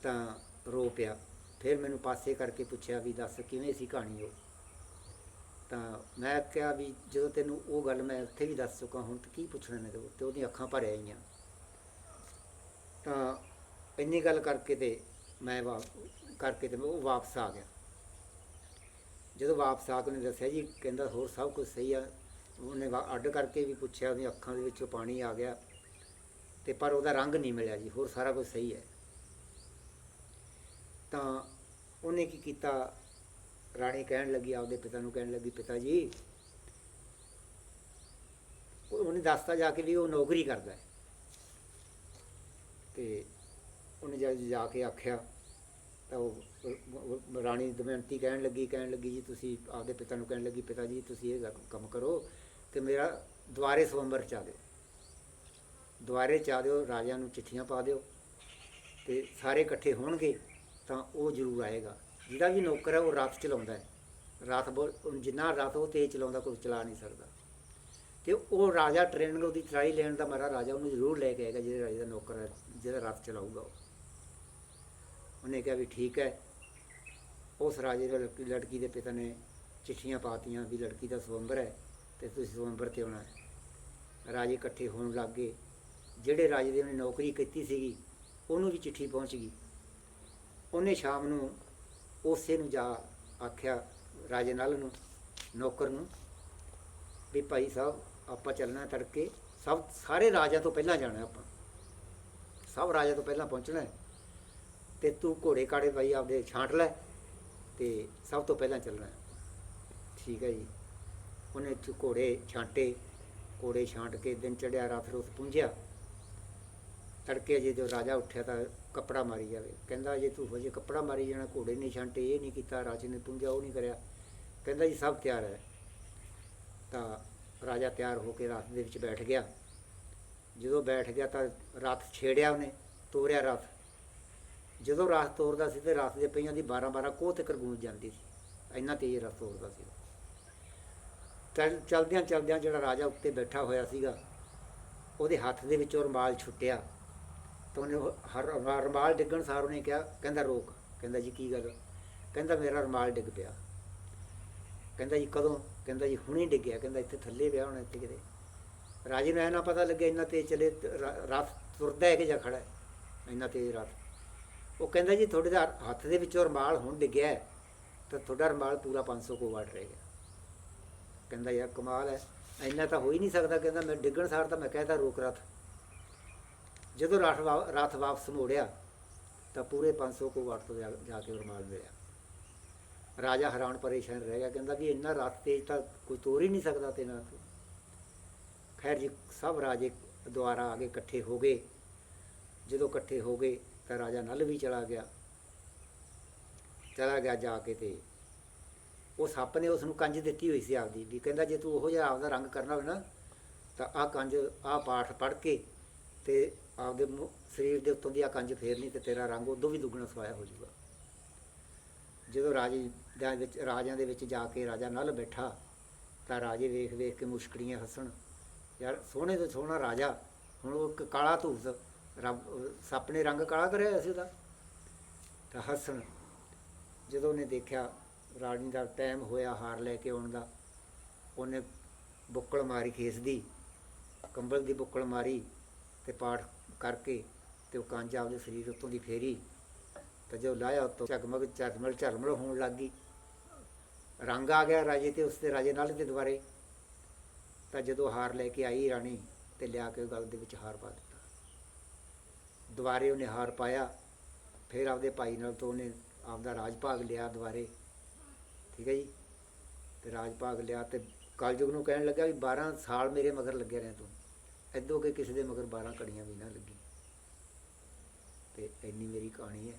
ਤਾਂ ਰੋ ਪਿਆ। ਫਿਰ ਮੈਨੂੰ ਪਾਸੇ ਕਰਕੇ ਪੁੱਛਿਆ ਵੀ ਦੱਸ ਕਿਵੇਂ ਸੀ ਕਹਾਣੀ ਉਹ। ਤਾਂ ਮੈਂ ਕਿਹਾ ਵੀ ਜਦੋਂ ਤੈਨੂੰ ਉਹ ਗੱਲ ਮੈਂ ਉੱਥੇ ਵੀ ਦੱਸ ਚੁੱਕਾ, ਹੁਣ ਤਾਂ ਕੀ ਪੁੱਛਣਾ ਮੇਰੇ ਕੋਲ, ਅਤੇ ਉਹਦੀਆਂ ਅੱਖਾਂ ਭਰ ਆਈਆਂ। ਤਾਂ ਇੰਨੀ ਗੱਲ ਕਰਕੇ ਤੇ ਮੈਂ ਉਹ ਵਾਪਸ ਆ ਗਿਆ। ਜਦੋਂ ਵਾਪਸ ਆ ਕੇ ਉਹਨੇ ਦੱਸਿਆ ਜੀ, ਕਹਿੰਦਾ ਹੋਰ ਸਭ ਕੁਝ ਸਹੀ ਆ। ਉਹਨੇ ਅੱਡ ਕਰਕੇ ਵੀ ਪੁੱਛਿਆ, ਉਹਦੀਆਂ ਅੱਖਾਂ ਦੇ ਵਿੱਚੋਂ ਪਾਣੀ ਆ ਗਿਆ, ਅਤੇ ਪਰ ਉਹਦਾ ਰੰਗ ਨਹੀਂ ਮਿਲਿਆ ਜੀ, ਹੋਰ ਸਾਰਾ ਕੁਝ ਸਹੀ ਹੈ। ਤਾਂ ਉਹਨੇ ਕੀ ਕੀਤਾ, ਰਾਣੀ ਕਹਿਣ ਲੱਗੀ, ਆਪਦੇ ਪਿਤਾ ਨੂੰ ਕਹਿਣ ਲੱਗੀ, ਪਿਤਾ ਜੀ, ਉਹਨੇ ਦੱਸਤਾ ਜਾ ਕੇ ਵੀ ਉਹ ਨੌਕਰੀ ਕਰਦਾ ਹੈ, ਅਤੇ ਉਹਨੇ ਜਾ ਕੇ ਆਖਿਆ ਤਾਂ ਉਹ ਰਾਣੀ ਦਮਯੰਤੀ ਕਹਿਣ ਲੱਗੀ ਜੀ, ਤੁਸੀਂ ਆਪਦੇ ਪਿਤਾ ਨੂੰ ਕਹਿਣ ਲੱਗੀ, ਪਿਤਾ ਜੀ ਤੁਸੀਂ ਇਹ ਕੰਮ ਕਰੋ ਕਿ ਮੇਰਾ ਦੁਆਰੇ ਸਵੰਬਰ ਚਾ ਦਿਓ, ਦੁਆਰੇ ਚਾ ਦਿਓ, ਰਾਜਿਆਂ ਨੂੰ ਚਿੱਠੀਆਂ ਪਾ ਦਿਓ, ਅਤੇ ਸਾਰੇ ਇਕੱਠੇ ਹੋਣਗੇ ਤਾਂ ਉਹ ਜ਼ਰੂਰ ਆਏਗਾ। ਜਿਹੜਾ ਵੀ ਨੌਕਰ ਹੈ ਉਹ ਰੱਥ ਚਲਾਉਂਦਾ ਹੈ, ਜਿੰਨਾ ਰੱਥ ਉਹ ਤੇਜ਼ ਚਲਾਉਂਦਾ ਕੋਈ ਚਲਾ ਨਹੀਂ ਸਕਦਾ, ਅਤੇ ਉਹ ਰਾਜਾ ਟ੍ਰੇਨਿੰਗ ਉਹਦੀ ਟਰਾਈ ਲੈਣ ਦਾ ਮਾਰਾ ਰਾਜਾ ਉਹਨੂੰ ਜ਼ਰੂਰ ਲੈ ਕੇ ਆਏਗਾ, ਜਿਹੜੇ ਰਾਜੇ ਦਾ ਨੌਕਰ ਹੈ, ਜਿਹੜਾ ਰੱਥ ਚਲਾਊਗਾ ਉਹ। ਉਹਨੇ ਕਿਹਾ ਵੀ ਠੀਕ ਹੈ। ਉਸ ਰਾਜੇ ਦੇ ਲੜਕੀ ਦੇ ਪਿਤਾ ਨੇ ਚਿੱਠੀਆਂ ਪਾਤੀਆਂ ਵੀ ਲੜਕੀ ਦਾ ਸਵੰਬਰ ਹੈ ਅਤੇ ਤੁਸੀਂ ਸਵੰਬਰ 'ਤੇ ਆਉਣਾ ਹੈ। ਰਾਜੇ ਇਕੱਠੇ ਹੋਣ ਲੱਗ ਗਏ। ਜਿਹੜੇ ਰਾਜੇ ਦੀ ਉਹਨੇ ਨੌਕਰੀ ਕੀਤੀ ਸੀਗੀ ਉਹਨੂੰ ਵੀ ਚਿੱਠੀ ਪਹੁੰਚ ਗਈ। ਉਹਨੇ ਸ਼ਾਮ ਨੂੰ ਉਸੇ ਨੂੰ ਜਾ ਆਖਿਆ ਰਾਜੇ ਨਾਲ ਨੂੰ, ਨੌਕਰ ਨੂੰ, ਵੀ ਭਾਈ ਸਾਹਿਬ ਆਪਾਂ ਚੱਲਣਾ ਤੜਕੇ, ਸਾਰੇ ਰਾਜਿਆਂ ਤੋਂ ਪਹਿਲਾਂ ਜਾਣਾ, ਆਪਾਂ ਸਭ ਰਾਜਿਆਂ ਤੋਂ ਪਹਿਲਾਂ ਪਹੁੰਚਣਾ, ਅਤੇ ਤੂੰ ਘੋੜੇ ਕਾੜੇ ਬਾਈ ਆਪਦੇ ਛਾਂਟ ਲੈ ਅਤੇ ਸਭ ਤੋਂ ਪਹਿਲਾਂ ਚੱਲਣਾ। ਠੀਕ ਹੈ ਜੀ। ਉਹਨੇ ਘੋੜੇ ਛਾਂਟੇ, ਘੋੜੇ ਛਾਂਟ ਕੇ ਦਿਨ ਚੜ੍ਹਿਆ, ਰਾਤ ਰੋਜ਼ ਪੁੰਜਿਆ, ਤੜਕੇ ਜਦੋਂ ਰਾਜਾ ਉੱਠਿਆ ਤਾਂ ਕੱਪੜਾ ਮਾਰੀ ਜਾਵੇ। ਕਹਿੰਦਾ ਜੇ ਤੂੰ ਹਜੇ ਕੱਪੜਾ ਮਾਰੀ ਜਾਣਾ, ਘੋੜੇ ਨਹੀਂ ਛਾਂਟੇ, ਇਹ ਨਹੀਂ ਕੀਤਾ, ਰਾਜੇ ਨੇ ਪੁੰਜਾ ਉਹ ਨਹੀਂ ਕਰਿਆ। ਕਹਿੰਦਾ ਜੀ ਸਭ ਤਿਆਰ ਹੈ। ਤਾਂ ਰਾਜਾ ਤਿਆਰ ਹੋ ਕੇ ਰਥ ਦੇ ਵਿੱਚ ਬੈਠ ਗਿਆ। ਜਦੋਂ ਬੈਠ ਗਿਆ ਤਾਂ ਰਥ ਛੇੜਿਆ, ਉਹਨੇ ਤੋਰਿਆ ਰਥ। ਜਦੋਂ ਰਥ ਤੋਰਦਾ ਸੀ ਤਾਂ ਰਥ ਦੇ ਪਹੀਆਂ ਦੀ 12-12 ਕੋਹ ਤੱਕ ਗੂੰਜ ਜਾਂਦੀ ਸੀ, ਇੰਨਾ ਤੇਜ਼ ਰਥ ਤੋਰਦਾ ਸੀ। ਚਲਦਿਆਂ ਚਲਦਿਆਂ ਜਿਹੜਾ ਰਾਜਾ ਉੱਤੇ ਬੈਠਾ ਹੋਇਆ ਸੀਗਾ, ਉਹਦੇ ਹੱਥ ਦੇ ਵਿੱਚੋਂ ਰੁਮਾਲ ਛੁੱਟਿਆ। ਤਾਂ ਉਹਨੇ ਰੁਮਾਲ ਡਿੱਗਣ ਸਾਰ ਉਹਨੇ ਕਿਹਾ, ਕਹਿੰਦਾ ਰੋਕ। ਕਹਿੰਦਾ ਜੀ ਕੀ ਗੱਲ? ਕਹਿੰਦਾ ਮੇਰਾ ਰੁਮਾਲ ਡਿੱਗ ਪਿਆ। ਕਹਿੰਦਾ ਜੀ ਕਦੋਂ? ਕਹਿੰਦਾ ਜੀ ਹੁਣੇ ਡਿੱਗਿਆ। ਕਹਿੰਦਾ ਇੱਥੇ ਥੱਲੇ ਪਿਆ ਹੋਣਾ, ਇੱਥੇ ਕਿਤੇ। ਰਾਜੇ ਨੂੰ ਐ ਨਾ ਪਤਾ ਲੱਗਿਆ ਇੰਨਾ ਤੇਜ਼ ਚਲੇ ਰਥ ਤੁਰਦਾ ਹੈ ਕਿ ਜਾਂ ਖੜਾ ਹੈ, ਇੰਨਾ ਤੇਜ਼ ਰਥ। ਉਹ ਕਹਿੰਦਾ ਜੀ ਤੁਹਾਡੇ ਦਾ ਹੱਥ ਦੇ ਵਿੱਚੋਂ ਰੁਮਾਲ ਹੁਣ ਡਿੱਗਿਆ ਤਾਂ ਤੁਹਾਡਾ ਰੁਮਾਲ ਪੂਰਾ 500 ਕੋ ਵਾਟ ਰਹਿ ਗਿਆ। ਕਹਿੰਦਾ ਯਾਰ ਕਮਾਲ ਹੈ, ਇੰਨਾ ਤਾਂ ਹੋ ਹੀ ਨਹੀਂ ਸਕਦਾ। ਕਹਿੰਦਾ ਮੈਂ ਡਿੱਗਣ ਸਾਰ ਤਾਂ ਮੈਂ ਕਹਿਤਾ ਰੋਕ ਰਥ। ਜਦੋਂ ਰਥ ਵਾਪਸ ਮੋੜਿਆ ਤਾਂ ਪੂਰੇ 500 ਕੋ ਵਾਟ ਤੋਂ ਜਾ ਕੇ ਰੁਮਾਲ ਮਿਲਿਆ। ਰਾਜਾ ਹੈਰਾਨ ਪਰੇਸ਼ਾਨ ਰਹਿ ਗਿਆ। ਕਹਿੰਦਾ ਵੀ ਇੰਨਾ ਰਥ ਤੇਜ਼ ਤਾਂ ਕੋਈ ਤੋਰ ਹੀ ਨਹੀਂ ਸਕਦਾ ਤੇ ਨਾ। ਖੈਰ ਜੀ ਸਭ ਰਾਜੇ ਦੁਆਰਾ ਆ ਕੇ ਇਕੱਠੇ ਹੋ ਗਏ। ਜਦੋਂ ਇਕੱਠੇ ਹੋ ਗਏ ਤਾਂ ਰਾਜਾ ਨਲ ਵੀ ਚਲਾ ਗਿਆ ਜਾ ਕੇ। ਤੇ ਉਹ ਸੱਪ ਨੇ ਉਸ ਨੂੰ ਕੰਜ ਦਿੱਤੀ ਹੋਈ ਸੀ ਆਪਦੀ, ਵੀ ਕਹਿੰਦਾ ਜੇ ਤੂੰ ਉਹੋ ਜਿਹਾ ਆਪਦਾ ਰੰਗ ਕਰਨਾ ਹੋਵੇ ਨਾ ਤਾਂ ਆਹ ਕੰਜ, ਆਹ ਪਾਠ ਪੜ੍ਹ ਕੇ ਤੇ ਆਪਦੇ ਸਰੀਰ ਦੇ ਉੱਤੋਂ ਦੀ ਆਹ ਕੰਜ ਫੇਰਨੀ ਤੇ ਤੇਰਾ ਰੰਗ ਉਦੋਂ ਵੀ ਦੁੱਗਣਾ ਸਵਾਇਆ ਹੋ ਜਾਊਗਾ। ਜਦੋਂ ਰਾਜਿਆਂ ਦੇ ਵਿੱਚ ਜਾ ਕੇ ਰਾਜਾ ਨਲ ਬੈਠਾ ਤਾਂ ਰਾਜੇ ਵੇਖ ਵੇਖ ਕੇ ਮੁਸ਼ਕੜੀਆਂ ਹੱਸਣ। ਯਾਰ ਸੋਹਣੇ ਤੋਂ ਸੋਹਣਾ ਰਾਜਾ, ਹੁਣ ਉਹ ਇੱਕ ਕਾਲਾ ਧੂਸ ਸੱਪ ਨੇ ਰੰਗ ਕਾਲਾ ਕਰਿਆ ਹੋਇਆ ਸੀ ਉਹਦਾ, ਤਾਂ ਹੱਸਣ। ਜਦੋਂ ਉਹਨੇ ਦੇਖਿਆ ਰਾਣੀ ਦਾ ਟਾਈਮ ਹੋਇਆ ਹਾਰ ਲੈ ਕੇ ਆਉਣ ਦਾ, ਉਹਨੇ ਬੁੱਕਲ ਮਾਰੀ ਖੇਸ ਦੀ, ਕੰਬਲ ਦੀ ਬੁੱਕਲ ਮਾਰੀ ਤੇ ਪਾਠ ਕਰਕੇ ਤੇ ਉਹ ਕੰਜ ਆਪਦੇ ਸਰੀਰ ਉੱਤੋਂ ਦੀ ਫੇਰੀ। ਤਾਂ ਜਦੋਂ ਲਾਇਆ ਉੱਤੋਂ ਝਗਮਗ ਝਰਮਲ ਹੋਣ ਲੱਗ ਗਈ, ਰੰਗ ਆ ਗਿਆ ਰਾਜੇ ਤੇ ਉਸ ਤੇ ਰਾਜੇ ਨਾਲ ਦੇ ਦੁਆਰੇ। ਤਾਂ ਜਦੋਂ ਹਾਰ ਲੈ ਕੇ ਆਈ ਰਾਣੀ ਤੇ ਲਿਆ ਕੇ ਗਲ ਦੇ ਵਿੱਚ ਹਾਰ ਪਾ ਦਿੱਤਾ। ਦੁਬਾਰੇ ਉਹਨੇ ਹਾਰ ਪਾਇਆ, ਫਿਰ ਆਪਦੇ ਭਾਈ ਨਾਲ ਤੋਂ ਉਹਨੇ ਆਪਦਾ ਰਾਜ ਭਾਗ ਲਿਆ ਦੁਬਾਰੇ। ਠੀਕ ਹੈ ਜੀ। ਤੇ ਰਾਜ ਭਾਗ ਲਿਆ ਤੇ ਕਲਯੁਗ ਨੂੰ ਕਹਿਣ ਲੱਗਾ ਵੀ 12 ਸਾਲ ਮੇਰੇ ਮਗਰ ਲੱਗਿਆ ਰਿਹਾ ਤੂੰ, ਇੱਦੋਂ ਕਿ ਕਿਸੇ ਦੇ ਮਗਰ 12 ਘੜੀਆਂ ਵੀ ਨਾ ਲੱਗੀ। ਤੇ ਇੰਨੀ ਮੇਰੀ ਕਹਾਣੀ ਹੈ।